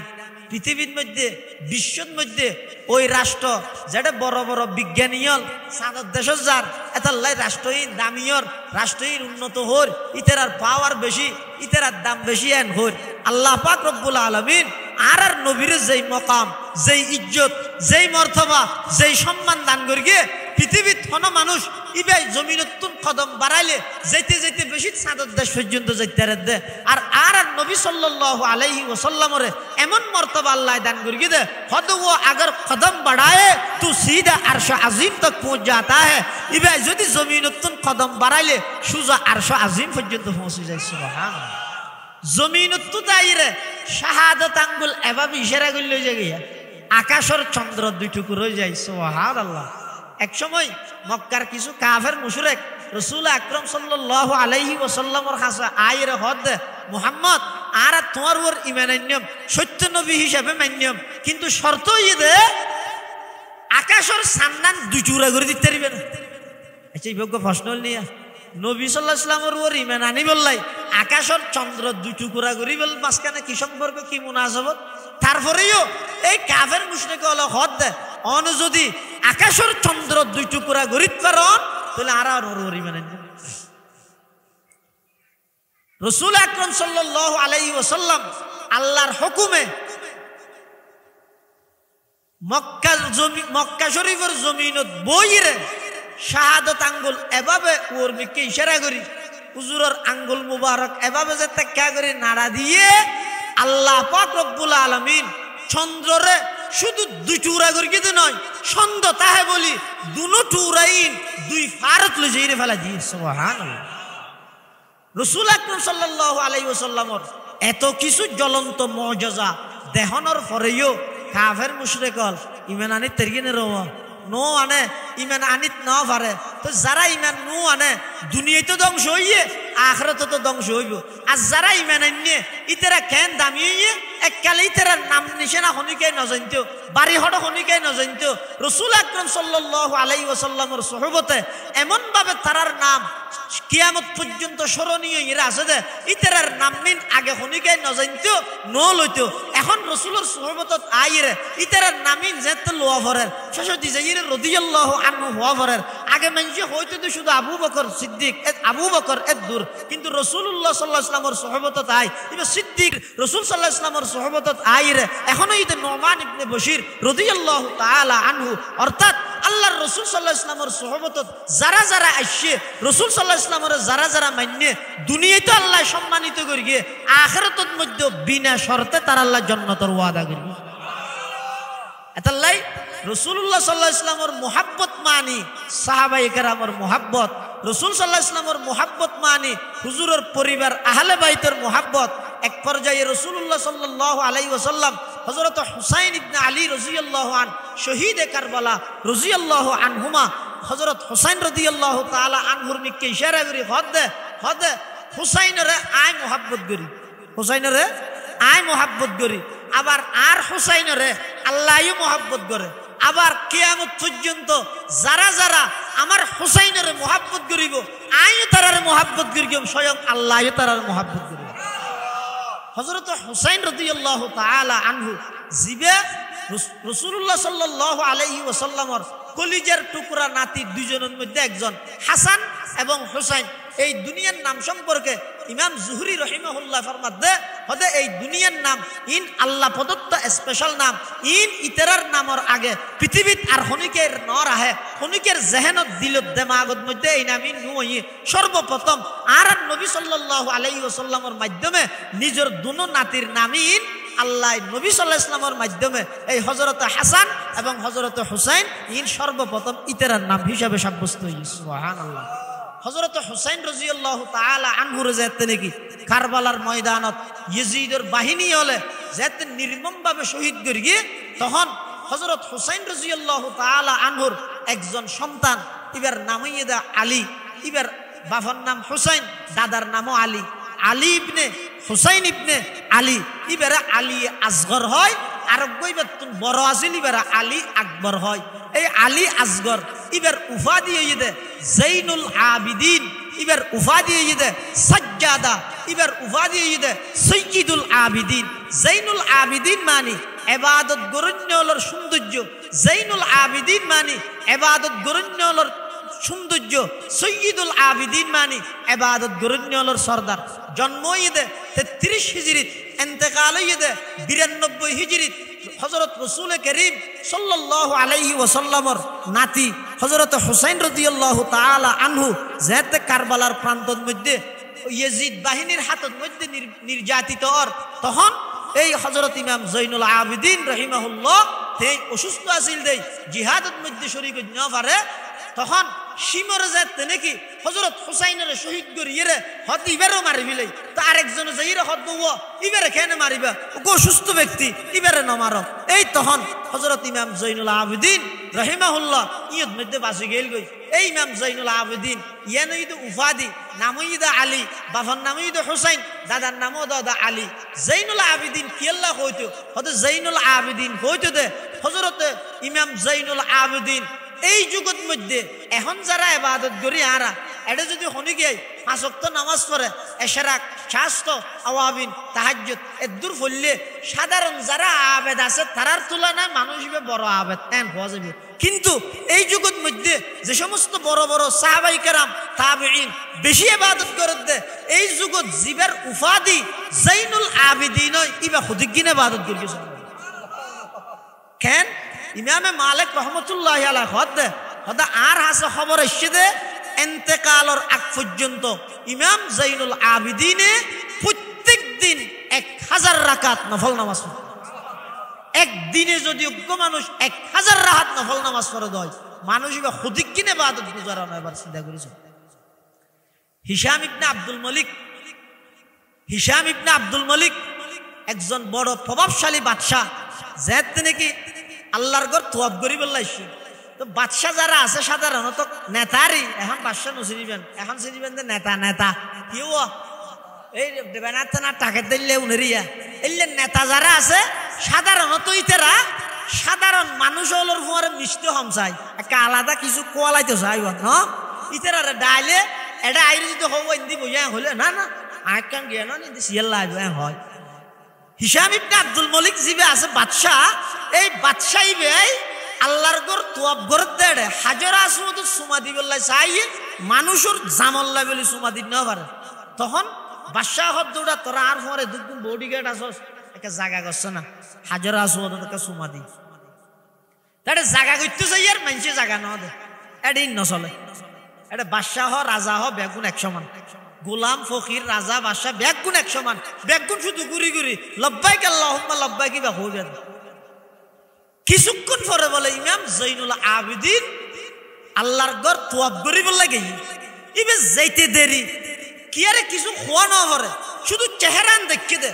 পৃথিবীর মধ্যে বিশ্বর মধ্যে ওই রাষ্ট্র যেটা বড় বড় বিজ্ঞানী হল সাদর দেশ যার এতাল্লাই রাষ্ট্রহীন দামিয়র রাষ্ট্রহীন উন্নত হর ইতেরার পাওয়ার বেশি, ইতেরার দাম বেশি এন হর। আল্লাহ পাক রব্বুল আলামিন আর নবীর যেই মকাম, যেই ইজ্জত, যেই মর্তবা, যেই সম্মান দান করি গিয়ে পৃথিবীর কোন মানুষ ইবাই জমিনতুন কদম বাড়াইলে যেতে যেতে বেশি সাদর দেশ পর্যন্ত যেতে দে। আর আর নবী সাল্লাল্লাহু আলাইহি ওয়াসাল্লামরে এমন মর্তবা আল্লাহ দান করি গিয়ে হদ ও अगर कदम बढ़ाए तो सीधा अर्श अजीम तक पहुंच जाता है। इबाई যদি জমিনতুন কদম বাড়াইলে সুজা আরশ আজিম পর্যন্ত পৌঁছে যায়। সুবহানাল্লাহ। জমিনত দাইরে শাহাদাত আঙ্গুল এভাবে ইশারা করলে যায় আকাশের চন্দ্র দুই টুকরো হয়ে যায়। সুবহানাল্লাহ। এক সময় মক্কার কিছু কাফের মুশরিক রাসূল আকরাম সাল্লাল্লাহু আলাইহি ওয়াসাল্লামের কাছে আইরে হদ মুহাম্মদ আর তোমার ওর ঈমান আনয়ম সত্য নবী হিসেবে মান্যম, কিন্তু শর্ত ইদে আকাশের সান্নান দুই টুকরা করে দিতে পারবে না। আচ্ছা এই বগ্য প্রশ্ন নিয়া নবী সাল্লাল্লাহু আলাইহি ওয়াসাল্লামের ওর ঈমান আনি বললাই আকাশের চন্দ্র দুই টুকরা করি বল মাঝখানে কি সম্পর্ক, কি মুনাসাবত? তারপরেও এই কাফের মুশরিক হলো হদ দে অন যদি আকাশের চন্দ্র দুই টুকরা গরিত পারন তাহলে আর ওর ঈমান আনি। রাসূল আকরাম সাল্লাল্লাহু আলাইহি ওয়াসাল্লাম আল্লাহর হুকুমে মক্কা শরীফের জমিনত বইরে শাহাদাত আঙ্গুল এভাবে ওর মিকে ইশারা করি হুজুরের আঙ্গুল মুবারক এভাবে যে তাক্কা করে নাড়া দিয়ে আল্লাহ পাক রব্বুল আলামিন চন্দ্ররে শুধু দুই টুকরা করে কিন্তু নয় ছন্দ তাহে বলি দুনো টুকরাইন দুই ফারত লে যাইরে ফেলা দিয়ে। সুবহানাল্লাহ। রাসূল আকরাম সাল্লাল্লাহু আলাইহি ওয়াসাল্লামর এত কিছু জ্বলন্ত মুজিজা দেহনর পরেও কাফের মুশরিক হল ঈমান আনিত তেরগিনে রও নো আনে ঈমান আনিত না পারে। তো যারা ঈমান নো আনে দুনিয়ায় তো ধ্বংস হইয়ে আখিরাতে তো ধ্বংস হইব। আর যারা ঈমান আননে ইতেরা কেন দামি হইয়ে এককালে ইতেরা নাম নিশানা হনিকাই ন জানতো, বাড়ি হড় হনিকাই ন জানতো। রাসূল আকরাম সাল্লাল্লাহু আলাইহি ওয়াসাল্লামের সুহবতে এমন ভাবে তারার নাম কিয়ামত পর্যন্ত স্মরণীয় ইরা আছে যে ইতেরার নাম নিন আগে হনিকাই ন জানতো ন লইতো। এখন রাসূলের সুহবতত আইরে ইতেরার নামিন যেত লোয়া ভরের শেষ দিছে ইরে রাদিয়াল্লাহু আনহু হওয়া ভরের আগে মানুষ হইতো তো শুধু আবু বকর সিদ্দিক আবু বকর এত দূর, কিন্তু রাসূলুল্লাহ সাল্লাল্লাহু আলাইহি ওয়াসাল্লামের সুহবতত আই ইবে সিদ্দিক রাসূল সাল্লাল্লাহু আলাইহি ওয়াসাল্লামের সুহবতত আইরে এখনো ইতে নোমান ইবনে বশির রাদিয়াল্লাহু তাআলা আনহু অর্থাৎ আল্লাহর রসুল সাল্লাল্লাহু আলাইহি ওয়াসাল্লামের সোহবতত যারা যারা আইছে রসুল সাল্লাল্লাহু আলাইহি ওয়াসাল্লামের যারা যারা মান্য দুনিয়ায় তো আল্লাহ সম্মানিত করি গিয়ে আখিরাতের মধ্যে বিনা শর্তে তার আল্লাহ জান্নাতের ওয়াদা করবে। এতাল্লাই রাসূলুল্লাহ সাল্লাল্লাহু আলাইহি ওয়াসাল্লামের মুহাব্বত মানি সাহাবায়ে কেরামের মুহাব্বত, রাসূল সাল্লাল্লাহু আলাইহি ওয়াসাল্লামের মুহাব্বত মানি হুজুরের পরিবার আহলে বাইতের মুহাব্বত। এক পর্যায়ে রাসূলুল্লাহ সাল্লাল্লাহু আলাইহি ওয়াসাল্লাম হযরত হুসাইন ইবনে আলী রাদিয়াল্লাহু আন শহীদে কারবালা রাদিয়াল্লাহু আনহুমা হযরত হুসাইন রাদিয়াল্লাহু তাআলা আনহুর নিকে ইশারা করি হদে হুসাইনরে আই মুহাব্বত করি, হুসাইনরে আই মুহাব্বত করি। আবার আর হুসাইনরে আল্লাহই মুহাব্বত করে। আবার কিয়ামত পর্যন্ত যারা যারা আমার হুসাইনরে মুহাব্বত করিব আইও তারার মুহাব্বত করিব, স্বয়ং আল্লাহই তারার মুহাব্বত করিব। হযরত হুসাইন রাদিয়াল্লাহু তাআলা আনহু জিবে রাসূলুল্লাহ সাল্লাল্লাহু আলাইহি ওয়াসাল্লামের কলিজার টুকরা নাতি দুইজনের মধ্যে একজন হাসান এবং হুসাইন। এই দুনিয়ার নাম সম্পর্কে ইমাম জুহরি রহিমাহুল্লাহ ফরমাতে হদে এই দুনিয়ার নাম ইন আল্লাহ প্রদত্ত স্পেশাল নাম ইন ইতরার নামর আগে পৃথিবীত আর হনিকের নর আহে হনিকের জেহেনত দিলত দেমাগত মধ্যে এই নাম ইন নুই সর্বপ্রথম আর নবী সাল্লাল্লাহু আলাইহি ওয়াসাল্লামের মাধ্যমে নিজের দুনো নাতির নাম ইন আল্লাহ নবী সাল্লাল্লাহু আলাইহি ওয়াসাল্লামের মাধ্যমে এই হযরত হাসান এবং হযরত হুসাইন ইন সর্বপ্রথম ইতরার নাম হিসাবে সাব্যস্ত হইছে। সুবহানাল্লাহ। হযরত হুসাইন রাদিয়াল্লাহু তাআলা আনহু যেতে নাকি কারবালার ময়দানত ইয়াজিদের বাহিনী হলে যেতে নির্মমভাবে শহীদ করে গিয়ে তখন হযরত হুসাইন রাদিয়াল্লাহু তাআলা আনহুর একজন সন্তান ইবার নামই দা আলী, ইবার বাবার নাম হুসাইন, দাদার নামও আলী, আলী ইবনে হুসাইন ইবনে আলী, ইবারে আলী আসগর হয়। আর গইবাতুন বড় আছিল ইবারে আলী আকবর হয়। এই আলী আসগর ইবার উপাধি হয়ে দে জৈনুল আবিদিন, ইবার উপাধি হয়ে দে সাজ্জাদা, ইবার উপাধি হয়ে দে সৈয়দুল আবিদিন। জৈনুল আবিদিন মানি ইবাদত গরণ্যলর সৌন্দর্য, জৈনুল আবিদিন মানি ইবাদত গরণ্যলর সৌন্দর্য, সৈয়দুল আবিদিন মানি ইবাদত গরণ্যলর সরদার। জন্ম হয়ে দে 33 হিজরিত, ইন্তেকাল হয়ে দে 92 হিজরিত। হযরত রাসূল করিম সাল্লাল্লাহু আলাইহি ওয়াসাল্লামের নাতি হযরত হুসাইন রাদিয়াল্লাহু তাআলা আনহু যেতে কারবালার প্রান্তর মধ্যে ইয়াজিদ বাহিনীর হাতের মধ্যে নির্যাতিত হর তখন এই হযরত ইমাম জৈনুল আবিদিন রাহিমাহুল্লাহ তে অসুস্থ আছিল দেই জিহাদের মধ্যে শরীক না পারে তখন সিমরে যেতে নাকি হযরত হুসাইনের শহীদ করিয়ে রে হদ ইবারও মারিবিলে তো আরেকজন যাইরে হদ বউ ইবারে কেন মারিবা গো সুস্থ ব্যক্তি ইবারে না মারো। এই তখন হযরত ইমাম জৈনুল আবিদিন রাহিমাহুল্লাহ ইয়দ মধ্যে বাসি গেল গই। এই ইমাম জৈনুল আবিদিন ইয়ানইদ উফাদি নামইদ আলী, বাবার নামইদ হুসাইন, দাদার নামও দাদা আলী। জৈনুল আবিদিন কি আল্লাহ কইতো হদ জৈনুল আবিদিন কইতো দে হযরত ইমাম জৈনুল আবিদিন এই যুগত মধ্যে এখন যারা ইবাদত করি আরা এটা যদি হনি গিয়ে 5 ওয়াক্ত নামাজ পড়ে এশরাক শাস্ত আওয়াবিন তাহাজ্জুদ এদুর ফললে সাধারণ যারা আবেদ আছে তারার তুলনায় মানুষ হিসেবে বড় আবেদ এন হওয়া যাবে। কিন্তু এই যুগত মধ্যে যে সমস্ত বড় বড় সাহাবাই কেরাম তাবেঈন বেশি ইবাদত করে দে এই যুগত জিবের উফাদি জৈনুল আবিদিন ইবা খুদিগিন ইবাদত করিছে। কেন ইমামে মালিক রহমতুল্লাহি আলাইহি হদা আর হাসে খবর এসে দে ইন্তেকালের আগ পর্যন্ত ইমাম জৈনুল আবিদিনে প্রত্যেক দিন 1000 রাকাত নফল নামাজ পড়ে। একদিনে যদি অজ্ঞ মানুষ 1000 রাকাত নফল নামাজ পড়ে দেয় মানুষ এবার খুদিগিনে ইবাদত গুজারা না। এবার চিন্তা করেছো হিশাম ইবনে আব্দুল মালিক একজন বড় প্রভাবশালী বাদশা যেতে নাকি আল্লাহর ঘর তোয়াব করি বললাইছি। তো বাদশা যারা আছে সাধারণত নেতারই এখন বাদশা নচিনিবেন এখন চিনিবেন যে নেতা কেউ এই বেনাতে না টাকা দিলে উনেরিয়া এলে নেতা যারা আছে সাধারণত ইতেরা সাধারণ মানুষ হলোর ফুয়ারে মিষ্টি হমসাই একটা আলাদা কিছু কোয়ালাইতে চাইব ন ইতেরা ডাইলে এটা আইরে যদি হব ইন্দি বইয়া হলে না আঁকান গিয়ে না সিয়াল্লা আইব হয়। হিশাম ইবনে আব্দুল মালিক জিবে আছে বাদশাহ এই বাদশাহ ইবে আল্লাহর ঘর তোয়াব ঘর দেড়ে হাজার আসমত সুমা দিবল্লাই চাই মানুষের জামল্লা বলে সুমা দিন না পারে। তখন বাদশাহ হদ্দৌড়া তোরা আর পরে দুগুণ বডি গার্ড আসস একটা জায়গা করছে না হাজার আসমত সুমা দি তাহলে জাগা করতে চাই আর মানুষে জাগা না দে, এটা নচলে। এটা বাদশাহ রাজা হ বেগুন এক সমান, গোলাম ফকির রাজা বাদশাহ বেগুন এক সমান। বেগুন শুধু ঘুরি ঘুরি লব্বাইক আল্লাহুম্মা লব্বাইক কিবা হইবে। কিছুক্ষণ পরে বলে ইমাম জৈনুল আবেদিন আল্লাহর ঘর তোয়াব করি বল লাগে, ইবে যাইতে দেরি কি আরে কিছু খোয়া না পরে, শুধু চেহারান দেখে দে,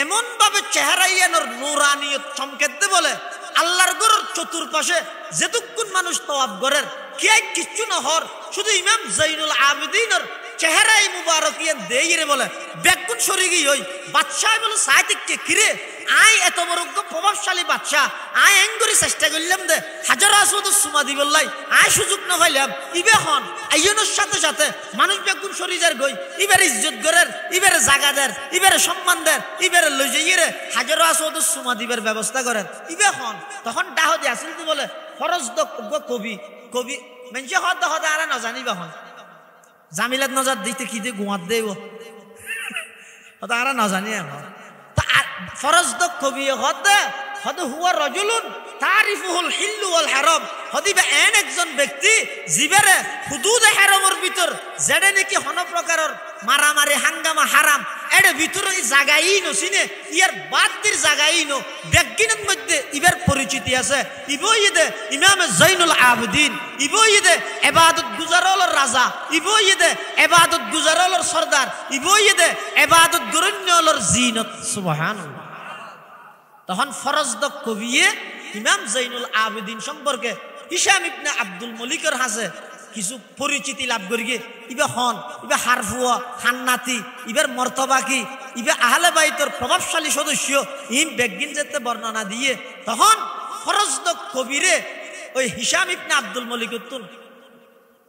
এমন ভাবে চেহারা ইয়ানোর নূরানিয়ত চমকেতে বলে আল্লাহর ঘরের চতুর্পাশে যেতক্ষণ মানুষ তোয়াব করেন কি কিচ্ছু না হর, শুধু ইমাম জৈনুল আবেদিনের চেহারাই মুবারক ইয়ান দেই রে বলে বেগুন সরিগি হই। বাদশাহ বলে সাইতিককে কিরে আই এত বড় প্রভাবশালী বাদশাহ, আই এঙ্গরি চেষ্টা করলাম দে হাজার আসুদ সুমা দি বললাই, আই সুযোগ না পাইলাম। ইবে হন আইনের সাথে সাথে মানুষ বেগুন সরি যার গই, ইবারে ইজ্জত গরের, ইবারে জাগা দের, ইবারে সম্মান দের, ইবারে লই যাইরে হাজার আসুদ সুমা দিবের ব্যবস্থা করেন। ইবে হন তখন ডাহ দি আসিল তো বলে ফরজ কবি কবি মেনছে হদ হদ আর না জানিবা হন জামিলাত নজর দিতে কি দিয়ে গুয়াত দেব তারা না জানি। ফরজ কবি হদ হদ হুয়া রজুলুন তারিফুল হিল্লু ওয়াল হারাম, হদিবা এন একজন ব্যক্তি জিবেরে হুদুদ হারামের ভিতর যেটা নাকি হন প্রকারের মারামারি হাঙ্গামা হারাম এর ভিতরে জায়গাই নছিনে, ইয়ার বাদদির জায়গাই নো বেগিনের মধ্যে ইবার পরিচিতি আছে। ইবইদে ইমাম জৈনুল আবেদিন, ইবইদে ইবাদত গুজারলের রাজা, ইবইদে ইবাদত গুজারলের সরদার, ইবইদে ইবাদত গরণ্যলের জিনত। সুবহানাল্লাহ। তখন ফরজদ কবিয়ে ইমাম জৈনুল আবেদিন সম্পর্কে হিশাম ইবনে আব্দুল মলিকের হাসে কিছু পরিচিতি লাভ করি, ইবে হন ইবে হারফুয়া হান্নাতি, ইবের মর্তবা কি, ইবে আহলে বাইতের প্রভাবশালী সদস্য ইম বেগিন যেতে বর্ণনা দিয়ে তখন ফরজদ কবিরে ওই হিশাম ইবনে আব্দুল মলিক উত্তুন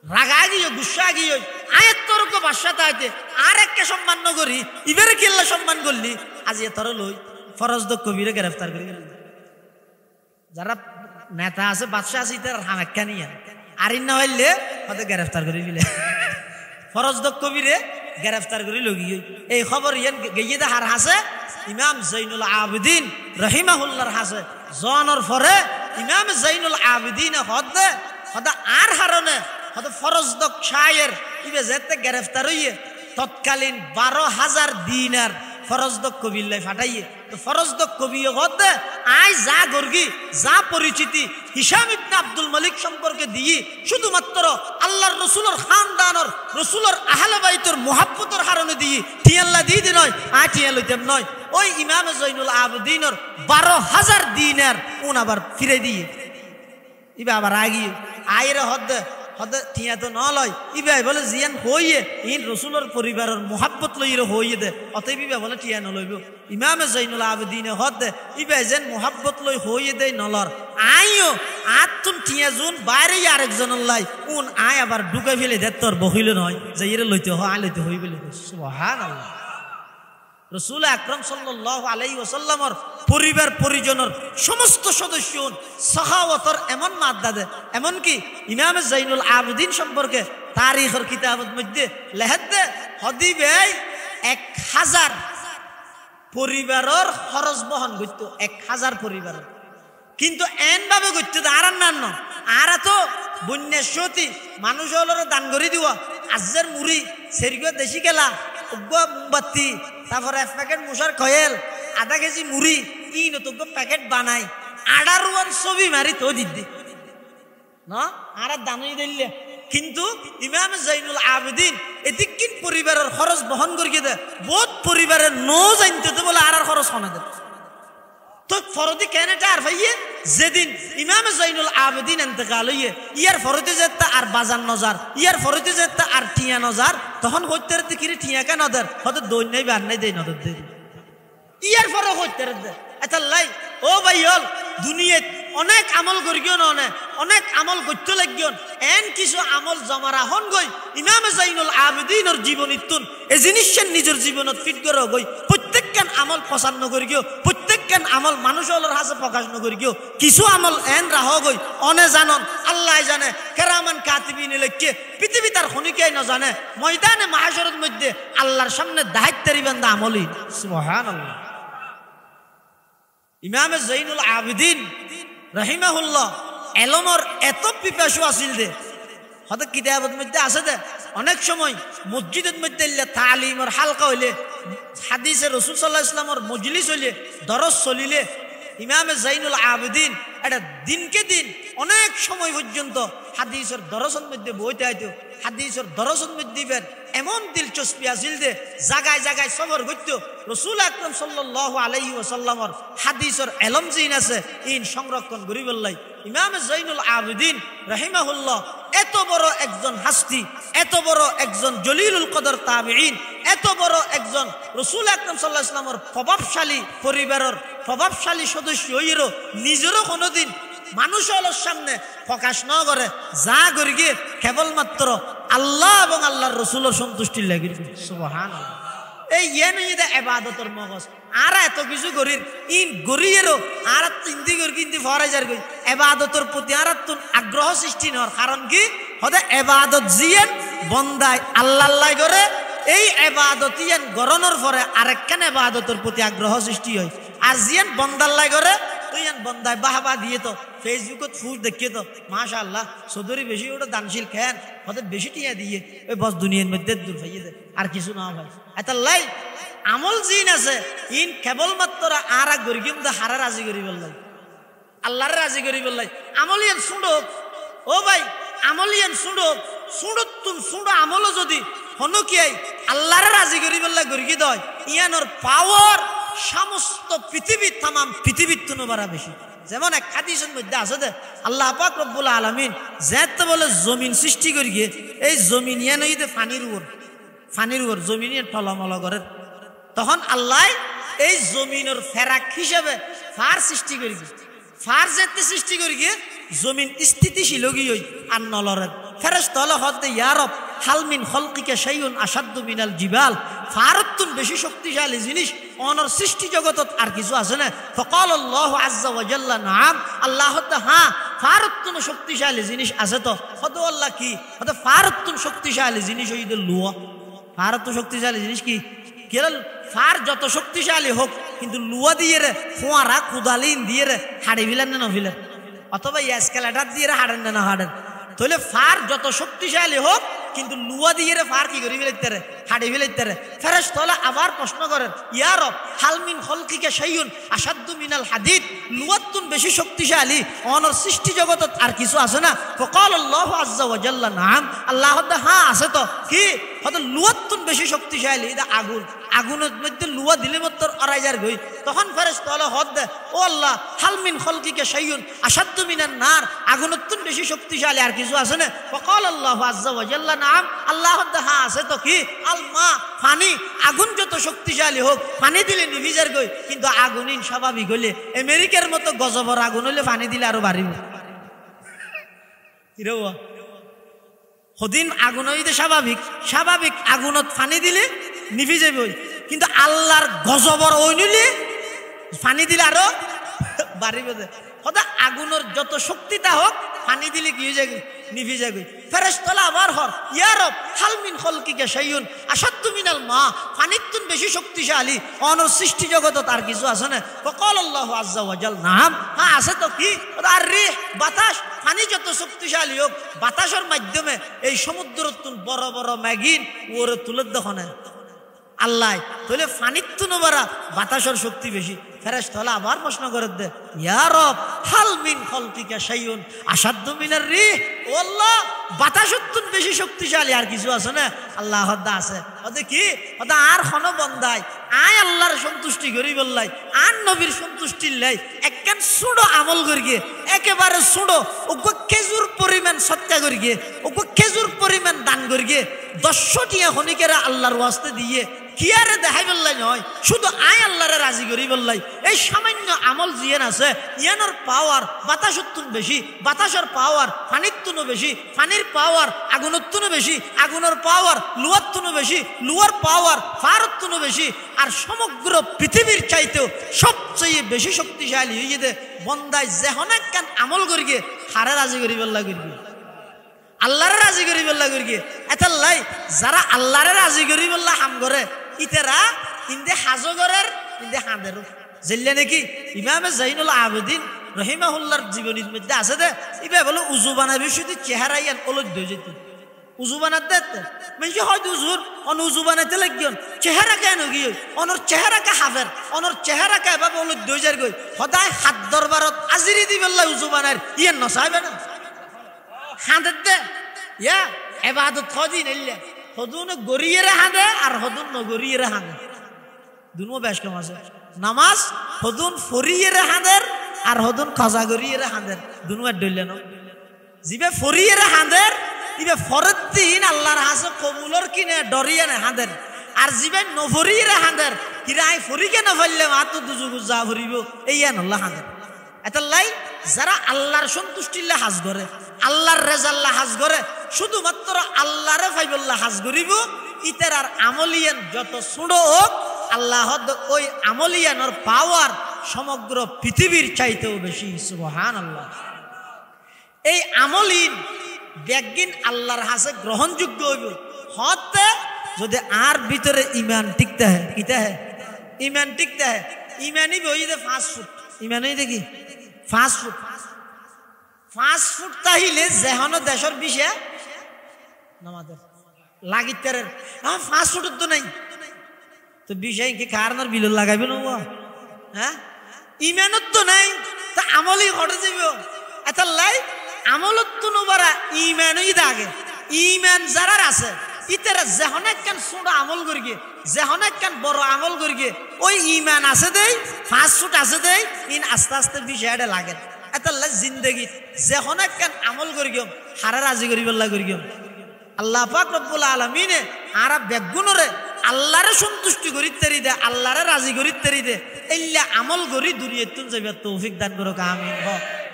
রাগা গিয়ে গুসা গিয়ে আয়ের তরক বাদশা তাইতে আর একটা সম্মান করি, ইবের কিল্লা সম্মান করলি আজি এতর লই ফরজদ কবিরে গ্রেফতার করে গেল। যারা নেতা আছে বাদশা আছে তার হামেক্কা নিয়ে আর না হইলে হয়তো গ্রেফতার করে দিলে ফরজদ কবিরে গ্রেফতার করে লগিয়ে এই খবর ইয়ান গিয়ে হার হাসে ইমাম জৈনুল আবেদিন রহিমাহুল্লাহর হাসে জনের পরে ইমাম জৈনুল আবেদিন হদে হদা আর হারনে হয়তো ফরজদ শায়ের ইবে যেতে গ্রেফতার হইয়ে তৎকালীন 12,000 দিনার ফরজদ কবিল্লাই ফাটাইয়ে। তো ফরজদ কবি হদে আই যা গর্গি যা পরিচিতি হিশাম ইবনে আব্দুল মালিক সম্পর্কে দিয়ে শুধুমাত্র আল্লাহর রসুলের খানদানের রসুলের আহলে বাইতের মুহাব্বতের কারণে দিয়ে টিয়াল্লা দিয়ে দি নয় আই টিয়া লইতেম নয়। ওই ইমাম জৈনুল আবেদিনের 12,000 দিনার উন আবার ফিরে দিয়ে ইবা আবার আগিয়ে আইরে হদে হদে টিয়া তো ন লয় ইবা বলে জিয়ান হইয়ে ইন রসুলের পরিবারের মুহাব্বত লইরে হইয়ে দে অতএব ইবা বলে টিয়া নলইব। ইমাম জৈনুল আবেদিন হদে ইবা যেন মুহাব্বত লই হইয়ে দেয় নলর আইও আতুন টিয়া জুন বাইরে আরেকজন লাই উন আয় আবার ঢুকে ফেলে দে তোর বহিল নয় যে ইরে লইতে হয় আই লইতে হই বলে। সুবহানাল্লাহ। রসুল আকরাম সাল্লাল্লাহু আলাইহি ওয়াসাল্লামের পরিবার পরিজনের সমস্ত সদস্য সাহাওয়াতের এমন মাদ্দা দে, এমনকি ইমাম জৈনুল আবেদিন সম্পর্কে তারিখের কিতাবের মধ্যে লেখত দে হদিবে 1000 পরিবারের খরচ বহন করত, 1000 পরিবারের, কিন্তু এন ভাবে করতে আর নান্ন আর তো বন্যাসতি মানুষ হলো দান করে দিওয়া আজের মুড়ি সেরিগো দেশি গেলা মোমবাতি তারপরে 1 প্যাকেট মশার কয়েল আধা কেজি মুড়ি ই নতুন প্যাকেট বানাই আডার ওয়ান ছবি মারি তো দিদি না আর দানই দিলে। কিন্তু ইমাম জৈনুল আবেদিন এদিকিন পরিবারের খরচ বহন করিয়ে দে বহুত পরিবারের নো জানতে তো বলে আর খরচ শোনা দে তো ফরদি কেনেটা আর ভাইয়ে যেদিন ইমাম জৈনুল আবেদিন ইন্তেকাল হইয়ে ইয়ার ফরতে যেতে আর বাজার নজার ইয়ার ফরতে যেতে আর টিয়া নজার তখন হইতে রে কিরে টিয়া কে নদের হয়তো দই নাই বার নাই দেই নদের দেই ইয়ার ফর হইতে রে এটা লাই ও ভাই হল দুনিয়াত অনেক আমল করিও না অনেক আমল করতে লাগিও এন কিছু আমল জমারা হন গই ইমাম জৈনুল আবেদিনের জীবনীতুন এই জিনিসের নিজের জীবনত ফিট করে গই প্রত্যেকখান আমল প্রচার নকরিও প্রত্যেকখান আমল মানুষের হাতে প্রকাশ নকরিও কিছু আমল এন রাহ গই অনে জানন আল্লাহ জানে কেরামান কাতিবিন লেখকে পৃথিবী তার খনিকাই না জানে ময়দানে মাহশরের মধ্যে আল্লাহর সামনে দায়িত্বের বান্দা আমলই। সুবহানাল্লাহ। ইমাম জৈনুল আবেদিন রহিমাহুল্লাহ এলমর এত পিপাসু আসিল দে হয়তো কিতাবের মধ্যে আছে দে অনেক সময় মসজিদের মধ্যে তালিমর হালকা হইলে হাদিসে রাসূল সাল্লাল্লাহু আলাইহি ওয়াসাল্লামের মজলিস হইলে দরস চলিলে ইমামে জাইনুল আবেদিন এটা দিনকে দিন অনেক সময় পর্যন্ত হাদিসের দরসের মধ্যে বইতে আইতো হাদিসের দরসের মধ্যে এমন দিলচস্পি আছিল যে জায়গায় জায়গায় সবর করত রাসূল আকরাম সাল্লাল্লাহু আলাইহি ওয়াসাল্লামের হাদিসের এলম জিন আছে ইন সংরক্ষণ করি বললাই ইমাম জাইনুল আবেদিন রাহিমাহুল্লাহ এত বড় একজন হাস্তি এত বড় একজন জলিলুল কদর তাবিঈন এত বড় একজন রাসূল আকরাম সাল্লাল্লাহু আলাইহি ওয়াসাল্লামের প্রভাবশালী পরিবারের প্রভাবশালী সদস্য হইরো নিজেরও কোনোদিন মানুষের সামনে প্রকাশ না করে যা করি গিয়ে কেবলমাত্র আল্লাহ এবং আল্লাহর রাসূলের সন্তুষ্টির লাগি সুবহানাল্লাহ এই ইয়েনইদা ইবাদতের মগজ আর এত কিছু করির ইন গরিয়েরও আর তিনদি করি কিন্তু ফরাইজার কই ইবাদতের প্রতি আর আগ্রহ সৃষ্টি নর কারণ কি হদে ইবাদত জিয়েন বন্দায় আল্লাহ আল্লাহ করে এই ইবাদত ইয়ান গরনের পরে আরেকখান ইবাদতের প্রতি আগ্রহ সৃষ্টি হয় আর জিয়েন বন্দাল্লাহ করে তুই বন্দায় বাহাবা দিয়ে তো ফেসবুকত ফুট দেখিয়ে তো মাশাআল্লাহ চৌধুরী বেশি ওটা দানশীল খেন ওদের বেশি টিয়া দিয়ে ওই বস দুনিয়ার মধ্যে দূর হইয়ে দেয় আর কিছু না ভাই এটা লাই আমল জিন আছে ইন কেবলমাত্র আর এক গরিব হারা রাজি করি বললাই আল্লাহরে রাজি করি বললাই আমলিয়ান শুনক ও ভাই আমলিয়ান শুনক শুনক তুম শুনো আমলও যদি হনকিয়াই আল্লাহরে রাজি করি বললাই গরিকি দয় ইয়ানোর পাওয়ার সমস্ত পৃথিবী তামাম পৃথিবীর তুলনায় বেশি যেমন এক হাদিসের মধ্যে আছে যে আল্লাহ পাক রব্বুল আলামিন যেতে বলে জমিন সৃষ্টি করি গিয়ে এই জমিন ইয়ানইতে পানির উপর জমিন টলমল করে তখন আল্লাহ এই জমিনের ফেরাক হিসেবে ফার সৃষ্টি করি গিয়ে ফার যেতে সৃষ্টি করি গিয়ে জমিন স্থিতিশীল গিয়ে আর নলরে ফেরেশতা হলো হদে ইয়া রব হালমিন খলকিকে শাইউন আসাদ্দু মিনাল জিবাল ফারতুন বেশি শক্তিশালী জিনিস অনর সৃষ্টি জগতত আর কিছু আছে না ফকাল আল্লাহু আযজা ওয়া জাল্লা নাম আল্লাহ তো হ্যাঁ ফারতুন শক্তিশালী জিনিস আছে তো হদ আল্লাহ কি হদ ফারতুন শক্তিশালী জিনিস হইতে লুয়া ফারত শক্তিশালী জিনিস কি কেবল ফার যত শক্তিশালী হোক কিন্তু লুয়া দিয়ে রে ফোয়ারা কুদালিন দিয়ে রে হাড়ি ফিলেন না ফিলেন অথবা এসকেলেটার দিয়ে রে হাড়েন না হাড়েন তাহলে ফার যত শক্তিশালী হোক কিন্তু লুয়া দিয়ে রে ফার কি করি ফেলাইতে রে হাড়ি ফেলাইতে রে ফেরেশতা হলো আবার প্রশ্ন করেন ইয়া রব হালমিন খলকিকে শাইউন আসাদ্দু মিনাল হাদিদ লুয়াতুন বেশি শক্তিশালী অনর সৃষ্টি জগতত আর কিছু আছে না ফকাল আল্লাহু আযজা ওয়া জাল্লা নাম আল্লাহ হ্যাঁ আছে তো কি হয়তো লুয়াতুন বেশি শক্তিশালী এটা আগুনের মধ্যে লুয়া দিলে মাত্র অরাইজার গই তখন ফেরেশতা হলো হদ দে ও আল্লাহ হালমিন খলকিকে শাইউন আসাদ্দু মিনান নার আগুনতুন বেশি শক্তিশালী আর কিছু আছে না ফকাল আল্লাহু আযজা ওয়া জাল্লা নাম আল্লাহ হ্যাঁ আছে তো কি আল মা পানি আগুন যত শক্তিশালী হোক পানি দিলে নিভিজার গই কিন্তু আগুন স্বাভাবিক হইলে আমেরিকার মতো গজবর আগুন হইলে পানি দিলে আরো বাড়িব হিরোয়া হদিন আগুন হইতে স্বাভাবিক আগুনত পানি দিলে নিভি যাবে কিন্তু আল্লাহর গজবর ওই নিলে পানি দিলে আরো বাড়িব হদা আগুনের যত শক্তিটা হোক পানি দিলে কি হয়ে যাবে নিভি যাবে ফেরেশতা আবার হর ইয়া রব হালমিন খলকিকে শাইউন আসাদ্দু মিনাল মা পানিতুন বেশি শক্তিশালী অনর সৃষ্টি জগতত আর কিছু আছে না ফকাল আল্লাহু আযজা ওয়া জাল নাম হ্যাঁ আছে তো কি আর রে বাতাস পানি যত শক্তিশালী হোক বাতাসের মাধ্যমে এই সমুদ্রতুন বড় বড় ম্যাগিন ওরে তুলে দখনে আল্লাহ তাহলে পানিতুন বাড়া বাতাসের শক্তি বেশি ফেরেশতা হলো আবার প্রশ্ন করে দে ইয়া রব হালমিন খলকিকা শাইউন আসাদ্দু মিনার রিহ ও আল্লাহ বাতাসতুন বেশি শক্তিশালী আর কিছু আছে না আল্লাহ হদ্দা আছে ওতে কি ওটা আর খন বন্দায় আয় আল্লাহর সন্তুষ্টি করি বললাই আর নবীর সন্তুষ্টির লাই একখান সুড়ো আমল করি গিয়ে একেবারে সুড়ো ওগো খেজুর পরিমাণ সৎকা করি গিয়ে ওগো খেজুর পরিমাণ দান করি গিয়ে 100 টিয়া খনিকেরা আল্লাহর ওয়াস্তে দিয়ে কি আরে দেখাই বললাই নয় শুধু আয় আল্লাহরে রাজি করি বললাই এই সামান্য আমল জিয়ান আছে ইয়ানোর পাওয়ার বাতাসতুন বেশি বাতাসের পাওয়ার পানিতুনও বেশি পানির পাওয়ার আগুনতুনও বেশি আগুনের পাওয়ার লুয়াতুনও বেশি লুয়ার পাওয়ার ফারতুনও বেশি আর সমগ্র পৃথিবীর চাইতেও সবচেয়ে বেশি শক্তিশালী হয়ে যেতে বন্দায় যেহন একখান আমল করি গিয়ে হারে রাজি করি বললা করি আল্লাহরে রাজি করি বললা করি এটার লাই যারা আল্লাহরে রাজি করি বললা হাম করে ইতেরা ইন্দে হাজগরের ইন্দে হাঁদেরও জেলে নাকি ইমামে জাইনুল আবেদিন রহিমাহুল্লাহর জীবনীর মধ্যে আছে দে ইবে বলে উজু বানাবি শুধু চেহারা ইয়ান অলদ্য যেত উজু বানাতে মানে হয়তো উজুর অন উজু বানাইতে লাগিয়ন চেহারা কেন গিয়ে অনর চেহারাকে হাফের অনর চেহারাকে এভাবে অলদ্য যার গই সদায় হাত দরবারত আজিরি দি বেলা উজু বানার ইয়ান নসাইবে না হাঁদের দে ইয়া এবাদত খদিন এলে হদুন গড়িয়ে হাঁদে আর হদুন নগরিয়ে হাঁদে দুনো বেশ কম আছে নামাজ হদুন ফরিয়ে হাঁদের আর হদুন খাজা গড়িয়ে হাঁদের দুনো ডইলে ন জিবে ফরিয়ে হাঁদের ইবে ফরত দিন আল্লাহর হাসে কবুলর কিনে ডরিয়ে না হাঁদের আর জিবে নফরিয়ে হাঁদের কিরা আই ফরিকে না ফেললে মাত্র দুজুগু যা ফরিব এইয়ান আল্লাহ হাঁদের এতাল্লাই যারা আল্লাহর সন্তুষ্টিল্লা হাজ করে আল্লাহর রেজাল্লা হাজ করে শুধুমাত্র আল্লাহরে ফাইবল্লা হাজ করিব ইতার আর আমলিয়ান যত ছোট হোক আল্লাহ ওই আমলিয়ানোর পাওয়ার সমগ্র পৃথিবীর চাইতেও বেশি সুবহানাল্লাহ এই আমলিন ব্যাগিন আল্লাহর হাসে গ্রহণযোগ্য হইব হতে যদি আর ভিতরে ইমান টিকতে হয় কিতে হয় ইমান টিকতে হয় ইমানই বই দে 5 ফুট ইমানই দেখি 5 ফুট তাহিলে যেহন দেশের বিষয়ে নামাদের লাগিতারের 5 ফুট তো নাই তো বিষয় কি কারণের বিল লাগাইবে না হ্যাঁ ইমানত তো নাই তা আমলই ঘটে যাব এটা লাই আমলত তো নবারা ইমানই দাগে ইমান যারা আছে ইতারা যেহন একখান ছোট আমল করি গে যেহন একখান বড় আমল করি গে ওই ইমান আছে দেই 5 ফুট আছে দেই ইন আস্তে আস্তে বিষয়টা লাগে এটা লাই জিন্দগি যেহন একখান আমল করি গেম হারা রাজি করি বল্লা করি গেম আল্লাহ পাক রব্বুল আলামিনে আরা বেগুনরে আল্লাহরে সন্তুষ্টি করিতে তেরি দে আল্লাহরে রাজি করিতে তেরি দে এইলা আমল করি দুনিয়াতুন যাইবা তৌফিক দান করুক আমিন হ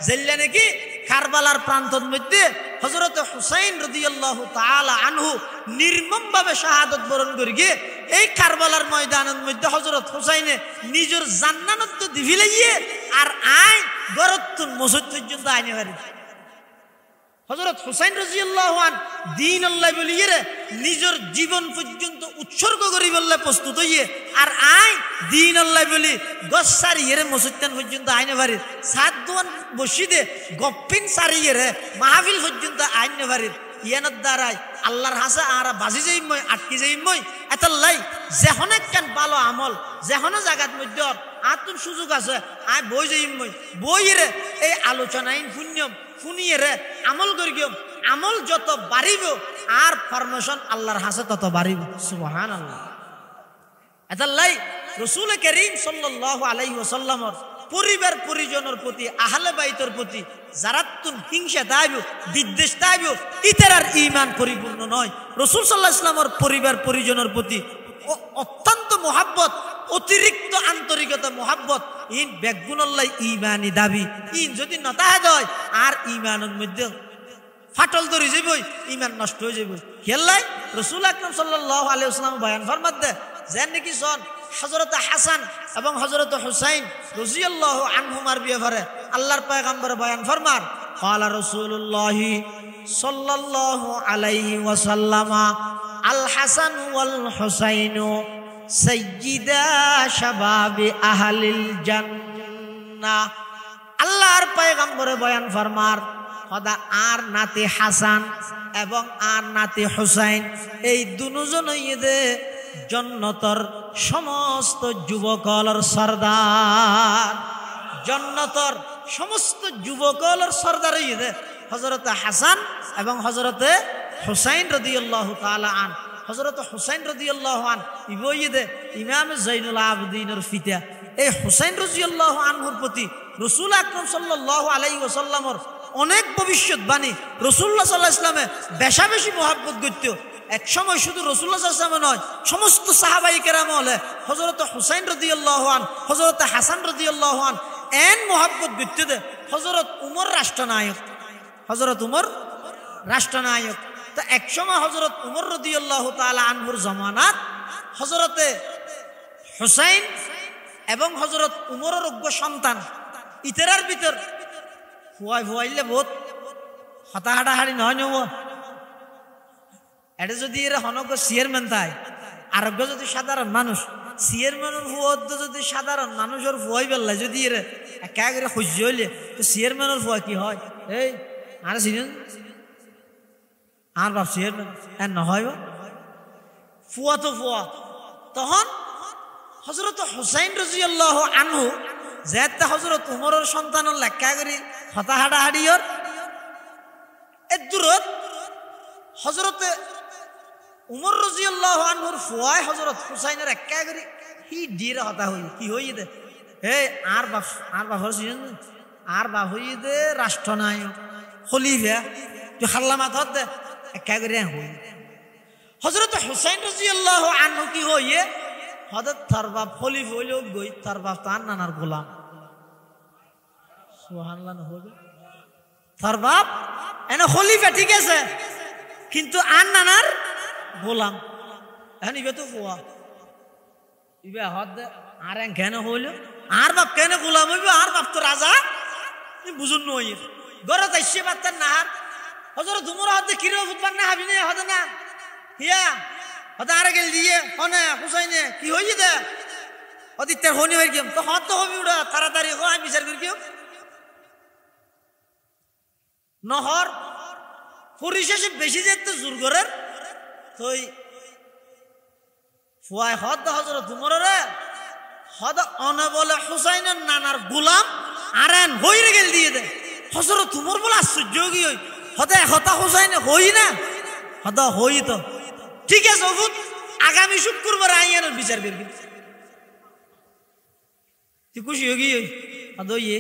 জেল্লা নাকি কারবালার প্রান্তর মধ্যে হযরত হুসাইন রাদিয়াল্লাহু তাআলা আনহু নির্মমভাবে শাহাদাত বরণ করি গিয়ে এই কারবালার ময়দানের মধ্যে হযরত হুসাইনে নিজের জান্নাত দিভিলাইয়ে আর আই গরতুন মসজিদ পর্যন্ত আইনে পারি হযরত হুসাইন রাদিয়াল্লাহু আন দ্বীন আল্লাহ বলিয়ে নিজের জীবন পর্যন্ত উৎসর্গ করি বললে প্রস্তুত হইয়ে আর আই দ্বীন আল্লাহ বলি গসারিয়ে মসজিদান পর্যন্ত আইনে পারি সাত দোয়ান বসিদে গপ্পিন সারিয়ে মাহফিল পর্যন্ত আইনে পারি ইয়ানোর দ্বারাই আল্লাহর হাসে আর বাজি যাই মই আটকে যাই মই এতাল্লাই যেহন একখান ভালো আমল যেহন জায়গার মধ্যে আতুন সুযোগ আছে আই বই যাই মই বইরে এই আলোচনাইন পুণ্যম শুনিয়ে আমল করি গিয়ে আমল যত বাড়িব আর ফরমেশন আল্লাহর হাসে তত বাড়িব সুবহানাল্লাহ এতাল্লাই রাসূল করিম সাল্লাল্লাহু আলাইহি ওয়াসাল্লামের পরিবার পরিজনের প্রতি আহলে বাইতের প্রতি যারাতুন হিংসা দাইব বিদ্বেষ দাইব ইতার ঈমান পরিপূর্ণ নয় রাসূল সাল্লাল্লাহু আলাইহি ওয়াসাল্লামের পরিবার পরিজনের প্রতি অত্যন্ত মোহাব্বত অতিরিক্ত আন্তরিকতা মোহাব্বত ইন বেগুনল্লাহ ঈমানি দাবি ইন যদি নতাহে দেয় আর ঈমানের মধ্যে ফাটল ধরে যাবই ঈমান নষ্ট হয়ে যাবে খেলাই রাসূল আকরাম সাল্লাল্লাহু আলাইহি ওয়াসাল্লাম বয়ান ফরমাতে যেন নাকি সন হযরত হাসান এবং হযরত হুসাইন রাদিয়াল্লাহু আনহুমার ব্যাপারে আল্লাহর পয়গম্বর বয়ান ফরমান ক্বালা রাসূলুল্লাহ সাল্লাল্লাহু আলাইহি ওয়াসাল্লাম আল হাসান ওয়াল হুসাইনু সাইয়্যিদা শাবাবি আহলিল জান্নাহ আল্লাহর পয়গম্বর বয়ান ফরমার খোদা আর নাতি হাসান এবং আর নাতি হুসাইন এই দুজনই জান্নাতের সমস্ত যুবকলর সরদার জান্নাতের সমস্ত যুবকলর সরদার হযরত হাসান এবং হযরত হুসাইন রাদিয়াল্লাহু তাআলা আন হযরত হুসাইন রাদিয়াল্লাহু আন ইবইদে ইমাম জাইনুল আবেদিনের পিতা এই হুসাইন রাদিয়াল্লাহু আনহুর প্রতি রাসূল আকরাম সাল্লাল্লাহু আলাইহি ওয়াসাল্লামের অনেক ভবিষ্যৎবাণী রাসূলুল্লাহ সাল্লাল্লাহু আলাইহি ওয়াসাল্লামে বেশি মহব্বত করত এক সময় শুধু রাসূলুল্লাহ সাল্লাল্লাহু আলাইহি ওয়াসাল্লাম নয় সমস্ত সাহাবায়ে কেরাম হলে হযরত হুসাইন রাদিয়াল্লাহু আন হযরত হাসান রাদিয়াল্লাহু আন এন মহব্বত করতে দে হযরত উমর রাষ্ট্রনায়ক হযরত উমর রাষ্ট্রনায়ক তো এক সময় হযরত উমর রাদিয়াল্লাহু তাআলা আনহুর জামানাত হযরতে হুসাইন এবং হযরত উমরের যোগ্য সন্তান ইতারার ভিতর হুয়াইলে বহুত হতাহাটাহাড়ি নহয় নেব এটা যদি এরা হনজ্ঞ চেয়ারম্যান তাই আরোগ্য যদি সাধারণ মানুষ চেয়ারম্যানের ফুয়ার যদি সাধারণ মানুষের ফুয়াই বেল্লাই যদি এর একা করে সহ্য হইলে তো চেয়ারম্যানের ফুয়া কি হয়? এই আর চিনেন আর বাপ চেয়ারম্যান আর নহয় ফুয়া তো ফুয়া। তখন হযরত হুসাইন রাদিয়াল্লাহু আনহু যেতে হযরত উমরের সন্তানের লেখা করি হতা হাডা হাড়িয়র এর দূরত হযরত উমর রাদিয়াল্লাহু আনহুর ফুয়ায় হযরত হুসাইনের একা করি হি ডিরে হতা হই কি হই দে এই আর বাপ হছিলেন আর বাপ হই দে রাষ্ট্রনায়ক খলিফা তো হাল্লা মাথত দে একা করি হই। হযরত হুসাইন রাদিয়াল্লাহু আনহু কি হইয়ে হযরত তার বাপ খলিফা হইল গই তার বাপ তার নানার গোলাম সুবহানাল্লাহ হবে তার বাপ এনে খলিফা ঠিক আছে কিন্তু আর নানার গোলাম এখন ইবে তো ফুয়া ইবে হদ আর কেন হইল আর বাপ কেন গোলাম হইব আর বাপ তো রাজা বুঝুন নই গড় যাইছে বাত্তার নাহার হযরত উমর হদ কিরো ফুটবার না হাবি না হদ না হিয়া হদ আর গেল দিয়ে হনে হুসাইনে কি হইছে দে অদিতের হনি হই গেম তো হদ তো হবি উড়া তাড়াতাড়ি হ আমি বিচার করি কেউ নহর পরিশেষে বেশি যেতে জোর করার তুই ফুয়াই হদ হযরত উমরের হদ অনে বলে হুসাইনের নানার গোলাম আরেন হইরে গেল দিয়ে দে হযরত উমর বলে আশ্চর্য কি হই হদে হতা হুসাইনে হই না হদ হই তো ঠিক আছে ওগুত আগামী শুক্রবার আইয়ানোর বিচার করবি তুই খুশি হই হদ ইয়ে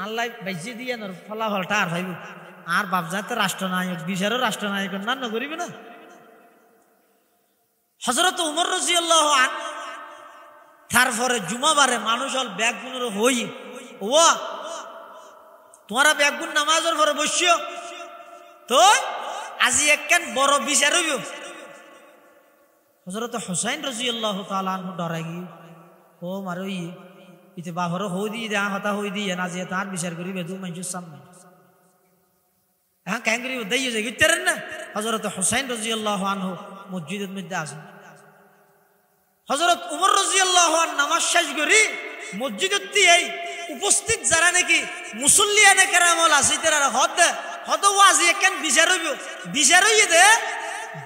আল্লাহ বেঁচে দিয়ে নর ফলাফলটা আর ভাইব আর বাপ যাতে রাষ্ট্রনায়ক বিচারও রাষ্ট্রনায়ক না করিবে না। হযরত উমর রাদিয়াল্লাহু আনহু তারপরে জুমাবারে মানুষ হল ব্যাগগুলোর হই ও তোমরা ব্যাগগুন নামাজের পরে বসিও তো আজি একখান বড় বিচার হইব। হযরত হুসাইন রাদিয়াল্লাহু তাআলা আনহু ডরাই গিয়ে ও মারো ইতে বাহর হই দিয়ে দেয়া হতা হই দিয়ে না যে তার বিচার করিবে দু মানুষের সামনে হ্যাঁ ক্যাঙ্গরি দেই যে গিটারেন না হযরত হুসাইন রাদিয়াল্লাহু আনহু মসজিদের মধ্যে আসেন। হযরত উমর রাদিয়াল্লাহু আনহু নামাজ শেষ করি মসজিদের এই উপস্থিত যারা নাকি মুসল্লিয়ানে কেরামল আছে তারা হদ ওয়াজি একখান বিচার হইব বিচার হইয়ে দে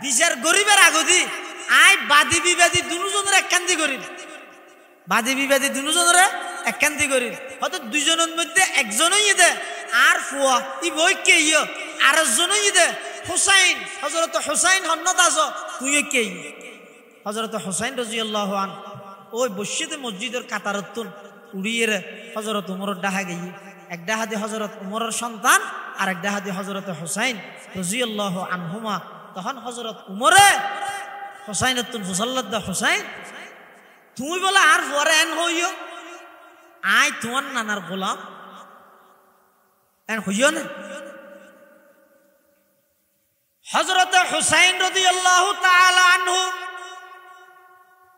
বিচার গরিবের আগদি আই বাদী বিবাদী দুজনের একখান্তি করি বাদী বিবাদী দুজনের একখান্তি করি হয়তো দুজনের মধ্যে একজন হইয়ে দে আর ফুয়া ই বই কে ইয় আর একজন হইয়ে দে হুসাইন হযরত হুসাইন হন্নত আস তুই কে হযরত হুসাইন রাদিয়াল্লাহু আনহু ওই বসিতে মসজিদের কাতারতুন উড়িয়ে হযরত উমরের ডাহা গিয়ে এক ডাহাদি হযরত উমরের সন্তান আর এক ডাহাদি হযরত হুসাইন রাদিয়াল্লাহু আনহুমা তখন হযরত উমরে হুসাইনাতুন মুসাল্লাদ হুসাইন তুমি বলে আর পরে এন হইও আই তোমার নানার গোলাম এন হইও না। হযরত হুসাইন রাদিয়াল্লাহু তাআলা আনহু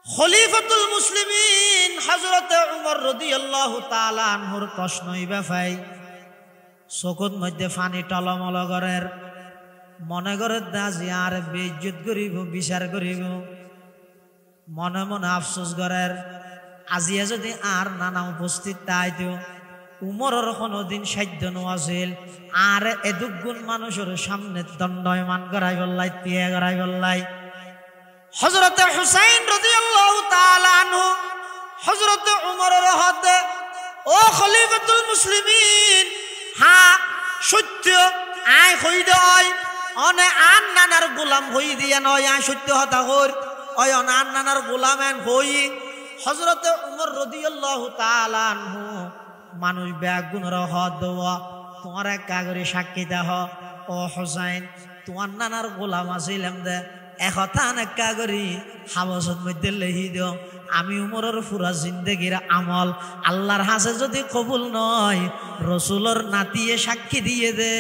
খলিফাতুল মুসলিমিন হযরত উমর রাদিয়াল্লাহু তাআলা আনহুর প্রশ্নই বাফাই চকুত মধ্যে পানি টলমল করের মনে করে দাজি আর বেইজ্জত করিব বিচার করিব মনে মনে আফসোস করের আজিয়া যদি আর নানা উপস্থিত তাইতো উমরের কোনোদিন সাধ্য আছিল আর এদুগুণ মানুষের সামনে দণ্ডয়মান করাই বললাই তিয়া করাই বললাই। হযরত হুসাইন রাদিয়াল্লাহু তাআলা আনহু হযরত উমরের হাতে ও খলিফাতুল মুসলিমিন হ্যাঁ সত্য আই হই দয় অনে আন নানার গোলাম হই দিয়া নয় আই সত্য হতা কর ওই অনান নানার গোলাম এন হই। হযরত উমর রাদিয়াল্লাহু তাআলা আনহু মানুষ ব্যাগুনের হদ দেওয়া তোমার এক কাগরে সাক্ষী দেহ ও হুসাইন তোমার নানার গোলাম আছিলাম দে একথা অনেক কাগরি হাবসের মধ্যে লেহি দিও আমি উমরের পুরা জিন্দেগির আমল আল্লাহর হাসে যদি কবুল নয় রসুলের নাতিয়ে সাক্ষী দিয়ে দে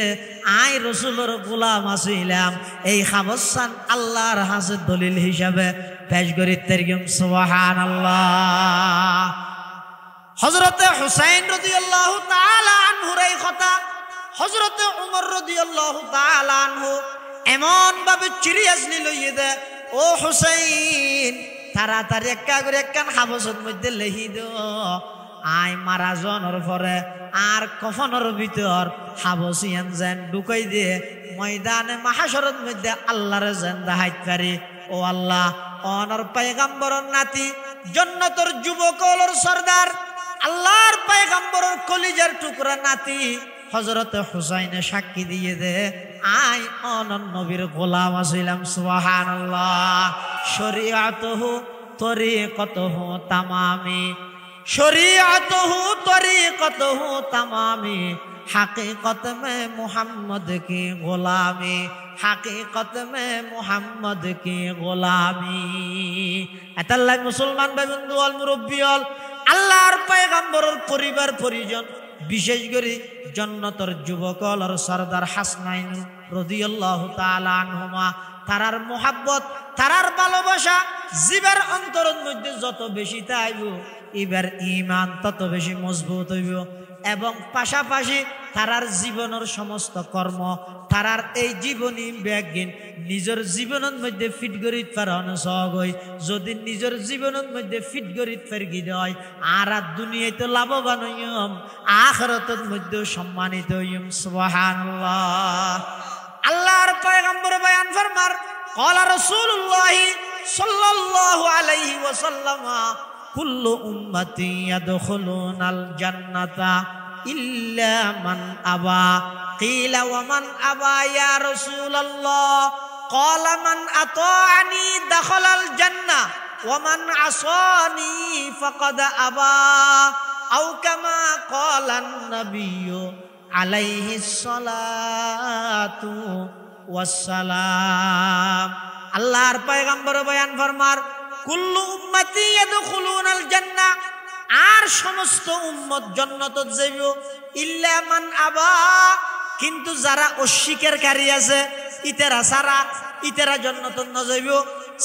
আই রসুলের গোলাম আছিলাম এই হাবসান আল্লাহর হাসে দলিল হিসাবে পেশ করি তেরগম সুবহানাল্লাহ। হযরত হুসাইন রাদিয়াল্লাহু তাআলা আনহুর এই কথা হযরত উমর রাদিয়াল্লাহু তাআলা আনহু এমন ভাবে সিরিয়াসলি লইয়ে দে ও হুসাইন তাড়াতাড়ি একটা করে একখান হাবসের মধ্যে লেহি দো আই মারা জনের পরে আর কফনের ভিতর হাবসিয়ান যেন ঢুকাই দিয়ে ময়দানে মাহাশরের মধ্যে আল্লাহর জিন্দা হাইত পারি। ও আল্লাহ, অনর পয়গম্বরের নাতি জান্নাতের যুবকলর সরদার আল্লাহর পয়গম্বরের কলিজার টুকরা নাতি হযরত হুসাইনে সাক্ষী দিয়ে দে আই অনর নবীর গোলাম আছিলাম। সুবহানাল্লাহ। শরীআতুহু তরিকতুহু তামামি, শরীআতুহু তরিকতুহু তামামি, हकीकत में मोहम्मद की गुलामी, हकीकत में मोहम्मद की गुलामी। এতাল্লাই মুসলমান ভাই বন্ধু অল মুরব্বী অল আল্লাহর পয়গম্বরের পরিবার পরিজন বিশেষ করে জান্নাতের যুবকলর সরদার হাসনাইন রাদিয়াল্লাহু তাআলা আনহুমা তারার মোহাব্বত তারার ভালোবাসা জীবের অন্তরের মধ্যে যত বেশি তাইব এবার ঈমান তত বেশি মজবুত হইব এবং পাশাপাশি তারার জীবনের সমস্ত কর্ম তারার এই জীবনী ব্যাগিন নিজের জীবনের মধ্যে ফিট করিত পারন সহগই যদি নিজের জীবনের মধ্যে ফিট করিত পারি হয় আর দুনিয়াতে লাভবান হইম আখিরাতের মধ্যে সম্মানিত হইম। সুবহানাল্লাহ। আল্লাহর পয়গম্বর বয়ান ফরমার ক্বালা রাসূলুল্লাহ সাল্লাল্লাহু আলাইহি ওয়াসাল্লাম কুল্লু উম্মতি ইয়াদখুলুনাল জান্নাতা ইল্লা মান আবা। কিলা ওয়া মান আবা ইয়া রাসূলুল্লাহ? ক্বালা মান আতাআনি দাখালাল জান্নাহ ওয়া মান আসানি ফাকাদ আবা। আও কামা ক্বালান নাবিয়্যু আলাইহিস সালাতু ওয়াস সালাম। আল্লাহর পয়গম্বর বয়ান ফরমার কুল্লু উম্মতি ইয়াদখুলুনাল জান্নাহ, আর সমস্ত উম্মত জান্নাতত যাইব ইল্লা মান আবা, কিন্তু যারা অস্বীকারী আছে ইতারা সারা ইতারা জান্নাতত না যাইব।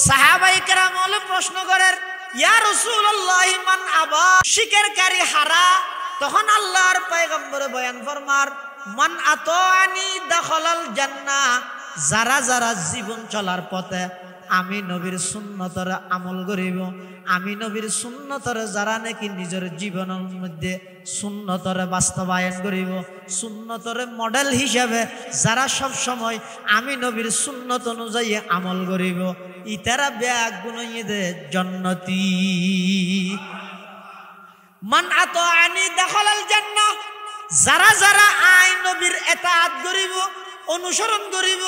সাহাবায়ে কেরাম হলে প্রশ্ন করেন ইয়া রাসূলুল্লাহ মান আবা, অস্বীকারী হারা? তখন আল্লাহর পয়গম্বর বয়ান ফরমার মান আতাআনি দাখালাল জান্নাহ, যারা যারা জীবন চলার পথে আমি নবীর সুন্নতর আমল করিব, আমি নবীর সুন্নতর যারা নাকি নিজের জীবনের মধ্যে সুন্নতর বাস্তবায়ন করিব, সুন্নতর মডেল হিসাবে যারা সব সময় আমি নবীর সুন্নত অনুযায়ী আমল করিব ইতারা ব্যাগ গুণইদে জান্নাতি। মান আতাআনি দাখালাল জান্নাহ, যারা যারা আই নবীর ইতাআত করিব অনুসরণ করিব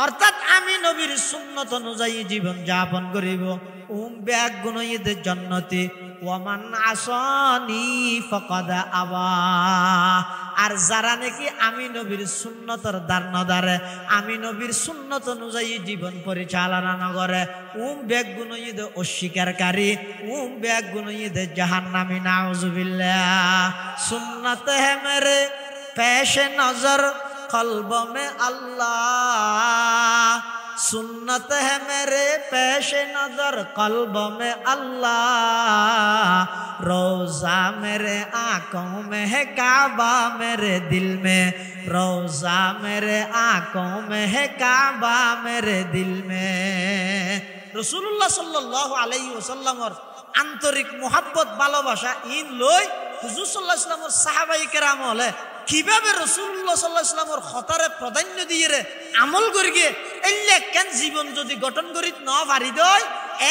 অর্থাৎ আমি নবীর সুন্নত অনুযায়ী জীবন যাপন করিব ব্যাগ গুণইদে জান্নাতি। ওয়া মান আসানি ফাকাদ আবা, আর যারা নাকি আমি নবীর সুন্নতর দ্বার নদারে আমি নবীর সুন্নত অনুযায়ী জীবন পরিচালনা না করে ব্যাগ গুণইদে অস্বীকারী ব্যাগ গুণইদে জাহান্নামী। নাউজুবিল্লাহ। সুন্নত হে মেরে পেশে নজর कल्ब में अल्लाह, सुन्नत है मेरे पेश नजर कल्ब में अल्लाह, रोजा मेरे आंखों में है काबा मेरे दिल में, रोजा मेरे आंखों में है काबा मेरे दिल में। रसूलुल्लाह सल्लल्लाहु अलैहि वसल्लमर आंतरिक मोहब्बत ভালোবাসা ইন লই হুজুর সাল্লাল্লাহু আলাইহি ওয়াসাল্লামের সাহাবায়ে কেরাম হলে কিভাবে রাসূলুল্লাহ সাল্লাল্লাহু আলাইহি ওয়াসাল্লামের খতারে প্রাধান্য দিয়ে আমল করি গিয়ে এলে কেন জীবন যদি গঠন করি ন পারি দই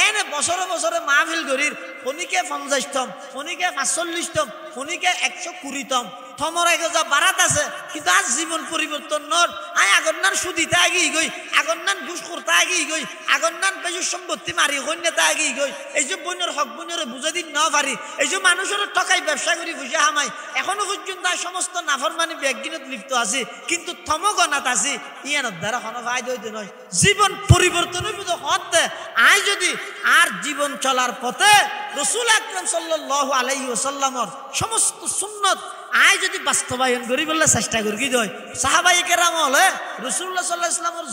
এনে বছরে বছরে মাহফিল করির কোনিকে 50তম কোনিকে 45তম কোনিকে 120তম থমর এগোজা বারাত আছে কিন্তু আজ জীবন পরিবর্তন নর আই আগন্নান সুদিতে আগি গই আগন্নান ঘুষ করতে আগি গই আগন্নান বেজু সম্পত্তি মারি হন্যতা আগি গই এই যে বন্যর হক বন্যরে বুঝা দিন না পারি এই যে মানুষের টকাই ব্যবসা করি বুঝে হামাই এখনো পর্যন্ত সমস্ত নাফরমানি ব্যাগিনত লিপ্ত আছে কিন্তু থমগনাত আছে ইয়ানোর দ্বারা কোনো ফায়দা হইতে নয় জীবন পরিবর্তনের মতো হতে আই যদি আর জীবন চলার পথে রাসূল আকরাম সাল্লাল্লাহু আলাইহি ওয়াসাল্লামের সমস্ত সুন্নাত আই যদি বাস্তবায়ন করি বললে চেষ্টা করি কি দয় সাহাবায়ে কেরাম হলে রাসূলুল্লাহ সাল্লাল্লাহু আলাইহি ওয়াসাল্লামের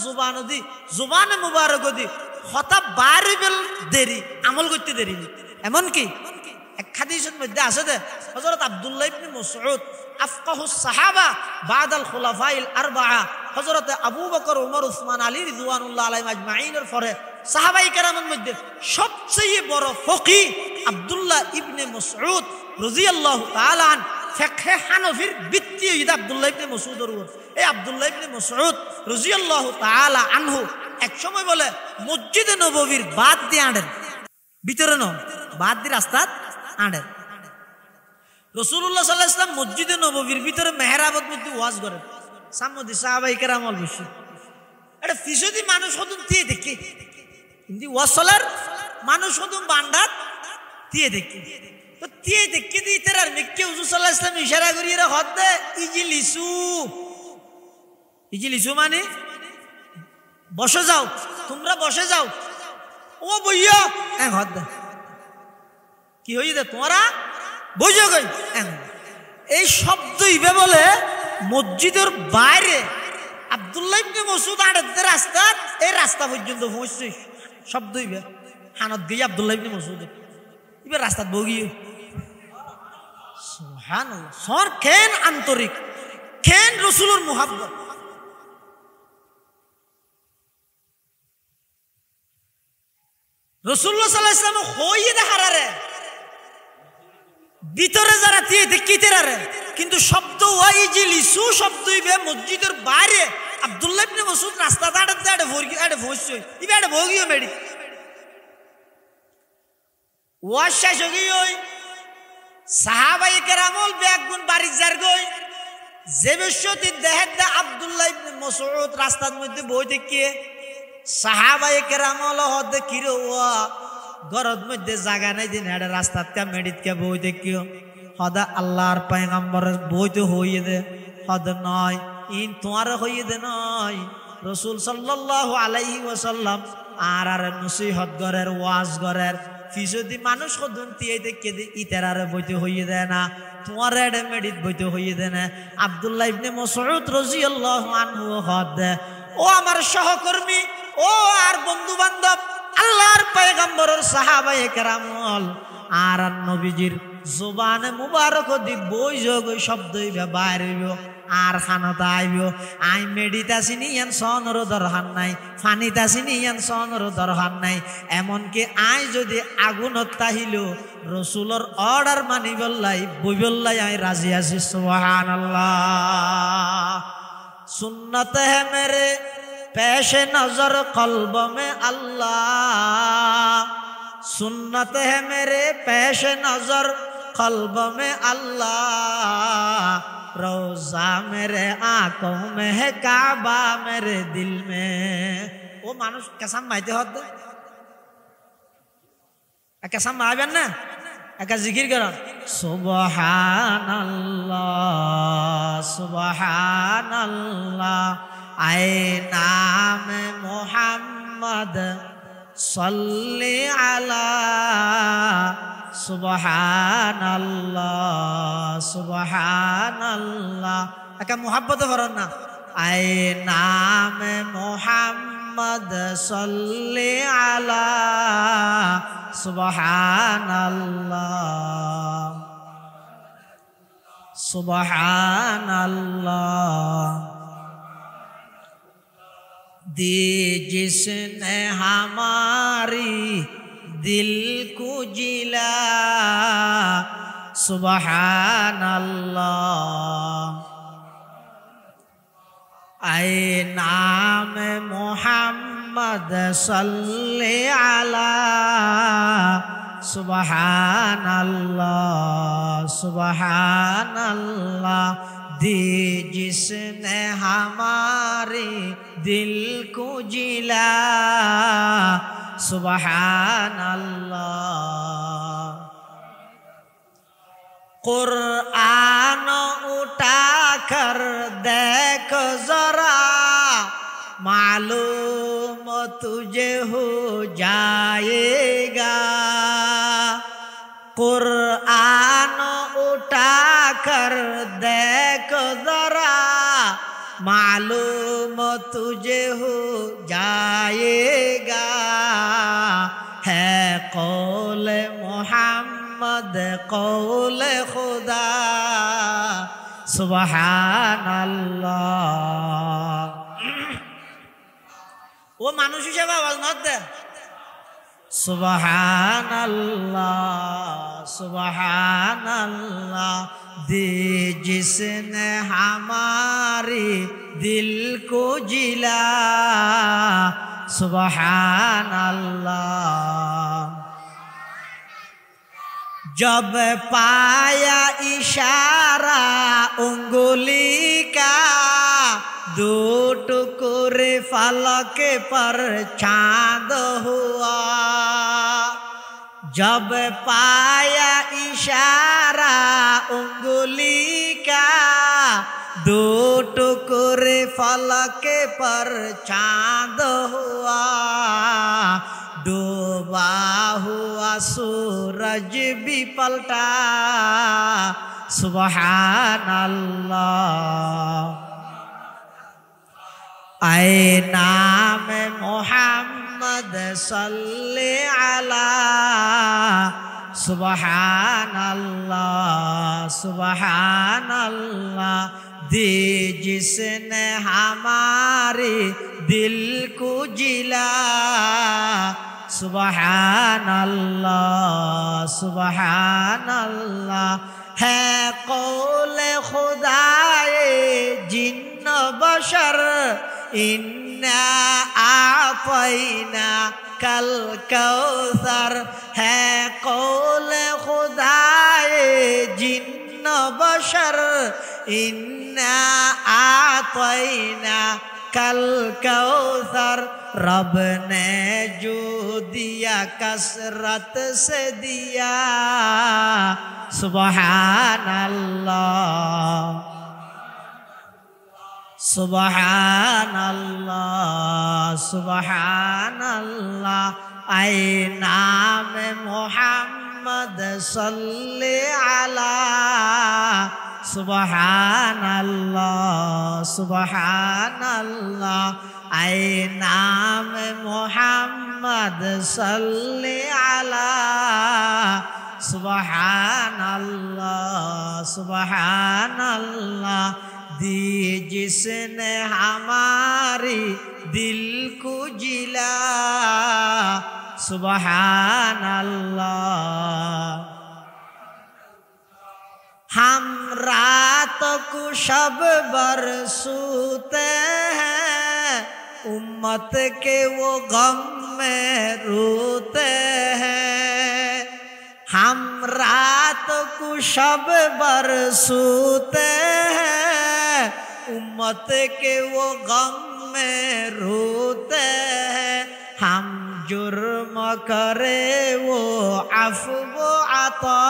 জুবানে মুবারক দি হতা বারিবেল দেরি আমল করতে দেরি এমন কি এক হাদিসের মধ্যে আছে যে হযরত আব্দুল্লাহ ইবনে মাসউদ আফকাহুস সাহাবা বাদাল খুলাফাইল আরবাআ হযরত আবু বকর ওমর উসমান আলী রিদওয়ানুল্লাহ আলাইহিম আজমাইনের পরে সাহাবায়ে কেরামের মধ্যে সবচেয়ে বড় ফকিহ আব্দুল্লাহ ইবনে মাসউদ রাদিয়াল্লাহু তাআলা আন ফিকহে হানফির ভিত্তি হইছে আব্দুল্লাহ ইবনে মাসউদের উপর। এই আব্দুল্লাহ ইবনে মাসউদ রাদিয়াল্লাহু তাআলা আনহু এক সময় বলে মসজিদে নববীর বাদ দিয়ে আঁড়েন, ভিতরে ন বাদ দিয়ে রাস্তা আঁড়েন। রাসূলুল্লাহ সাল্লাল্লাহু আলাইহি ওয়াসাল্লাম মসজিদে নববীর ভিতরে মেহরাবত মধ্যে ওয়াজ করেন, সামনে সাহাবায়ে কেরাম অল বেশি এটা ফিসদি মানুষ হতুন দিয়ে দেখে কিন্তু ওয়াজ চলার মানুষ হতুন বান্ডার দিয়ে দেখে তো দিয়ে দেখে দিয়ে তেরার মেক্কে হুজুর সাল্লাল্লাহু আলাইহি ওয়াসাল্লাম ইশারা করিয়ে হদ দে ইজিলিসু মানে বসে যাও, তোমরা বসে যাও। ও বইয়া হদ দে কি হই দে তোমরা বইজো গই। এই শব্দ ইবে বলে মসজিদের বাইরে আব্দুল্লাহ ইবনে মাসউদ আড়তে রাস্তা এই রাস্তা পর্যন্ত পৌঁছছে শব্দ ইবে হানত গই আব্দুল্লাহ ইবনে মাসউদ ইবে রাস্তা বগি। সুবহানাল্লাহ, সর কেন আন্তরিক, কেন রাসূলের মুহাব্বত। রাসূলুল্লাহ সাল্লাল্লাহু আলাইহি ওয়াসাল্লাম হইয়ে দেখারে ভিতরে যারা দিয়ে দেখিতে রে কিন্তু শব্দ ওই যে লিসু শব্দ ইবে মসজিদের বাইরে আব্দুল্লাহ ইবনে মাসউদ রাস্তা দাঁড়াতে আড়ে ভরগি আড়ে ভসছে ইবে আড়ে ভগিও মেডি ওয়াজ শেষ হই ওই সাহাবায়ে কেরামল বেগুন বাড়ি যার গই যে বেশতি দেহেদা আব্দুল্লাহ ইবনে মাসউদ রাস্তার মধ্যে বই দেখিয়ে সাহাবায়ে কেরামল হদ কিরে ওয়া গরদ মধ্যে জায়গা নাই দিন হেডে রাস্তাত কা মেডিত কে বই দেখিও হদা আল্লাহর পয়গম্বরের বইতে হইয়ে দে হদ নয় ইন তোমার হইয়ে দে নয় রাসূল সাল্লাল্লাহু আলাইহি ওয়াসাল্লাম আর নসিহত গরের ওয়াজ গরের ফিসদি মানুষ কদুন টিয়ে দেখে দে ইতারারে বইতে হইয়ে দে না তোমার হেডে মেডিত বইতে হইয়ে দে না। আব্দুল্লাহ ইবনে মাসউদ রাদিয়াল্লাহু আনহু হদ ও আমার সহকর্মী ও আর বন্ধু বান্ধব আল্লাহর পয়গম্বরের সাহাবায়ে কেরামল আর নবীজির জবানে মুবারক দি বই যোগ শব্দ ইবে বাইর হইব আর খানাতে আইব আই মেডিতাসিনি ইয়ান সনর দরহান নাই ফানিতাসিনি ইয়ান সনর দরহান নাই এমনকি আই যদি আগুনত তাহিল রাসূলের অর্ডার মানি বললাই বই বললাই আই রাজি আছি। সুবহানাল্লাহ, সুন্নত হে মেরে पेश नजर कल्ब में अल्लाह, सुन्नत है मेरे पेश नजर कल्ब में अल्लाह, रोजा मेरे आंखों में है काबा मेरे दिल में। वो मानुष कैसा मायते होते कैसा मावेन ना एका जिकिर करो सुबहानल्लाह सुबहानल्लाह आए नाम मोहम्मद सल्ली अला सुबहानल्लाह सुबहानल्लाह एका मोहब्बत करो ना आए नाम मोहम्मद सल्ली अला सुबहानल्लाह सुबहानल्लाह। दी जिसने हमारी दिल को जिला सुबहानल्लाह आए नाम मोहम्मद सल्ले अला सुबहानल्लाह सुबहानल्लाह। दी जिसने हमारे दिल को जिला सुबहानल्लाह। कुरान उठा कर देखो जरा मालूम तुझे हो जाएगा। कुरान उठा कर देखो जरा मालूम तुझे हो जाएगा। है कौल मोहम्मद कौल खुदा सुबहानल्लाह। वो मानुष हिसाब आवाज न दे सुबहानल्लाह सुबहानल्लाह दे जिसने हमारी दिल को जिला सुबहानल्लाह। जब पाया इशारा उंगली का दो टुकड़े फलक पर चांद हुआ। जब पाया इशारा उंगली का दो टुकड़े फलक पर चांद हुआ। डूबा हुआ सूरज भी पलटा सुबहानल्लाह। आए नाम मोहम्मद सल्ले अला सुबहानल्लाह सुबहानल्लाह दे जिसने हमारे दिल को जिला सुबहानल्लाह सुबहानल्लाह। है कौल खुदाए जिन्न बशर इन्ना आतैना कल कौसर। है कौल खुदाए जिन्न बशर इन्ना आतैना कल कौसर। रब ने जो दिया कसरत से दिया सुबहानल्लाह सुबहानल्लाह सुबहानल्लाह। आए नाम मोहम्मद सल्ले अला सुबहानल्लाह सुबहानल्लाह। आए नाम मोहम्मद सल्ले अला सुबहानल्लाह सुबहानल्लाह। दी जिसने हमारी दिल को जिला सुबहानल्लाह। हम रात को शब बरसूते हैं उम्मत के वो गम में रोते हैं। हम रात को शब बरसूते हैं उम्मत के वो गम में रोते हैं। हम जुर्म करे वो अफ़्व अता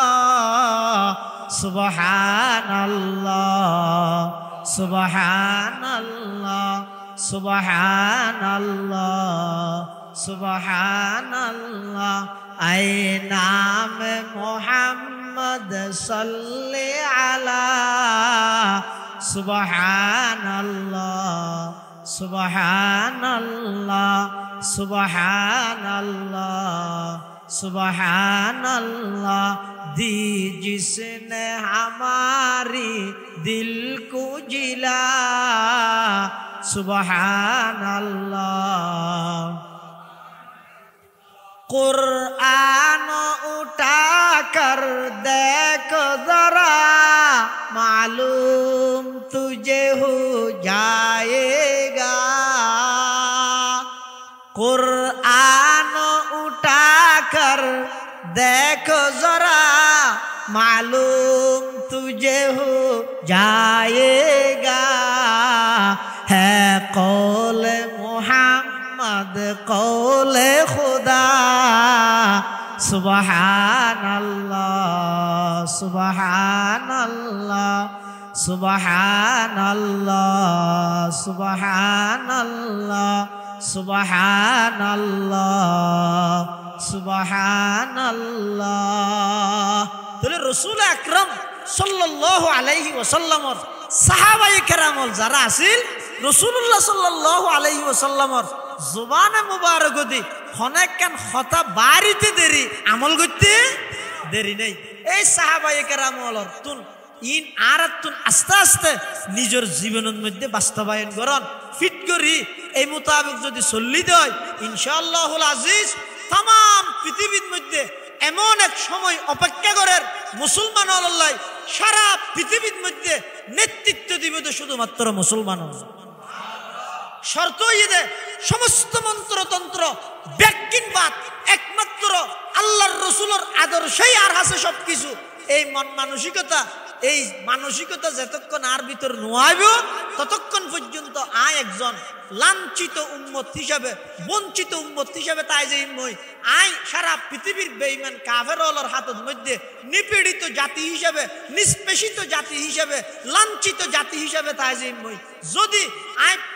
सुबहानल्लाह सुबहानल्लाह सुबहानल्लाह सुबहानल्लाह। आए नाम मोहम्मद सल्ले अला सुबहानल्लाह सुबहानल्लाह सुबहानल्लाह सुबहानल्लाह। दी जिसने हमारी दिल को जिला सुबहानल्लाह। कुरान उठा कर देख जरा मालूम तुझे हो जाएगा। कुरान उठा कर देख जरा मालूम तुझे हो जाएगा। है कौल मोहम्मद कौल खुदा सुबहानल्लाह सुबहानल्लाह सुबहानल्लाह सुबहानल्लाह सुबहानल्लाह सुबहानल्लाह। তাহলে রাসূল আকরাম সাল্লাল্লাহু আলাইহি ওয়াসাল্লামর সাহাবায়ে কেরামল যারা আছিল রাসূলুল্লাহ সাল্লাল্লাহু আলাইহি ওয়াসাল্লামর জবানে মুবারক দি অনেকখান কথা বাড়িতে দেরি আমল করতে দেরি নেই। এই সাহাবায়ে কেরামলর তুন ইন আরাতুন আস্তে আস্তে নিজের জীবনের মধ্যে বাস্তবায়ন করন ফিট করি এই মোতাবেক যদি চলি দেয় ইনশাআল্লাহুল আজিজ তাম পৃথিবীর মধ্যে এমন এক সময় অপেক্ষা করেন মুসলমান আল্লাহ সারা পৃথিবীর মধ্যে নেতৃত্ব দিবে তো শুধুমাত্র মুসলমান। শর্ত ইয়ে সমস্ত মন্ত্রতন্ত্র ব্যাকিনবাদ একমাত্র আল্লাহর রসুলের আদর্শই আর আছে সবকিছু। এই মন মানসিকতা যতক্ষণ আর ভিতর নোয়াইব ততক্ষণ পর্যন্ত একজন লাঞ্ছিত উম্মত হিসাবে, বঞ্চিত উম্মত হিসাবে তাই যে সারা পৃথিবীর বেঈমান কাফেরদের হাতের মধ্যে নিপীড়িত জাতি হিসাবে, নিষ্পেষিত জাতি হিসাবে, লাঞ্ছিত জাতি হিসাবে তাই যে যদি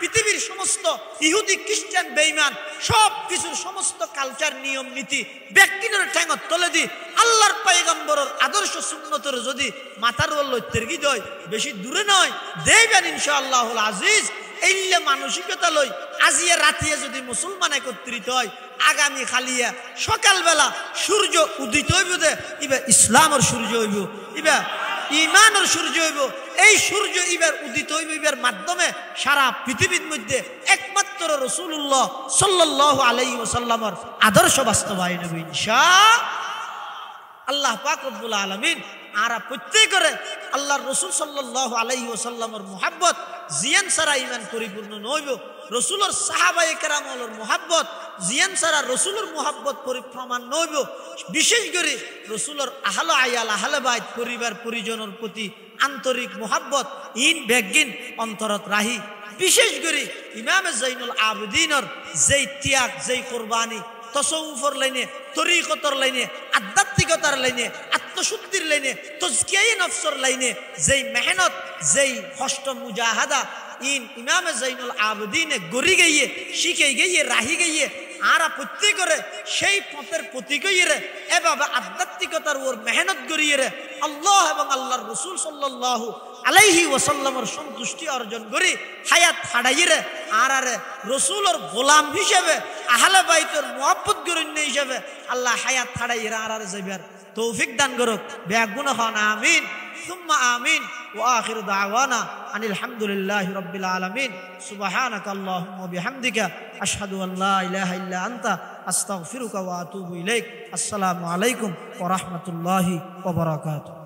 পৃথিবীর সমস্ত ইহুদি খ্রিস্টান বেঈমান সব কিছুর সমস্ত কালচার নিয়ম নীতি ব্যক্তিদের ঠ্যাঙত তলে দি আল্লাহর পয়গম্বরের আদর্শ সুন্নতের যদি মাথার লইতের কি দয় বেশি দূরে নয় দেবেন ইনশাআল্লাহুল আজিজ। এইলে মানসিকতা লই আজিয়া রাতিয়া যদি মুসলমান একত্রিত হয় আগামী খালিয়া সকালবেলা সূর্য উদিত হইব দে ইবা ইসলামের সূর্য হইব, ইবা ইমানের সূর্য হইব। এই সূর্য ইবার উদিত হইব, ইবার মাধ্যমে সারা পৃথিবীর মধ্যে একমাত্র রাসূলুল্লাহ সাল্লাল্লাহু আলাইহি ওয়াসাল্লামের আদর্শ বাস্তবায়ন হবে ইনশাআল্লাহ পাক রব্বুল আলামিন। আর প্রত্যেকের আল্লাহর রসুল সাল্লাল্লাহু আলাইহি ওয়াসাল্লামের মুহাব্বত জিয়ান সারা ইমান পরিপূর্ণ নইব। রসুলের সাহাবায়ে কেরামের মুহাব্বত জিয়ান সারা রসুলের মুহাব্বত প্রমাণ নইব। বিশেষ করে রসুলের আহলে আয়াল আহলে বাইত পরিবার পরিজনের প্রতি আন্তরিক মুহাব্বত ইন বেগিন অন্তরত রাহি। বিশেষ করে ইমাম জাইনুল আবেদিনের যেই ত্যাগ, যেই কোরবানি তসৌফর লাইনে, তরিকতর লাইনে, আধ্যাত্মিকতার লাইনে, আত্মশুদ্ধির লাইনে, তজকিয়ায়ে নফসর লাইনে যেই মেহনত, যেই কষ্ট মুজাহাদা ইমাম জাইনুল আবেদিনে গড়ি গিয়ে শিখে গিয়ে রাহি গিয়ে আর প্রত্যেকের সেই পথের প্রতীক রে এভাবে আধ্যাত্মিকতার ওর মেহনত গড়িয়ে রে আল্লাহ এবং আল্লাহর রসুল সাল্লাল্লাহু আলাইহি ওয়াসাল্লামের সন্তুষ্টি অর্জন করি হায়াত হারাইয়ে রে আর রসুলের গোলাম হিসেবে আহলে বাইতের মুহাব্বত গরিন্য হিসেবে আল্লাহ হায়াত হারাইয়ে আর যাইবার তৌফিক দান করুক। বেগুনা খান আমিন সুম্মা আমিন। ওয়া আখিরু দাওয়ানা আনিল হামদুলিল্লাহি রাব্বিল আলামিন। সুবহানাকা আল্লাহুম্মা বিহামদিকা আশহাদু আন লা ইলাহা ইল্লা আনতা আস্তাগফিরুকা ওয়া আতুবু ইলাইক। আসসালামু আলাইকুম ওয়া রাহমাতুল্লাহি ওয়া বারাকাতুহু।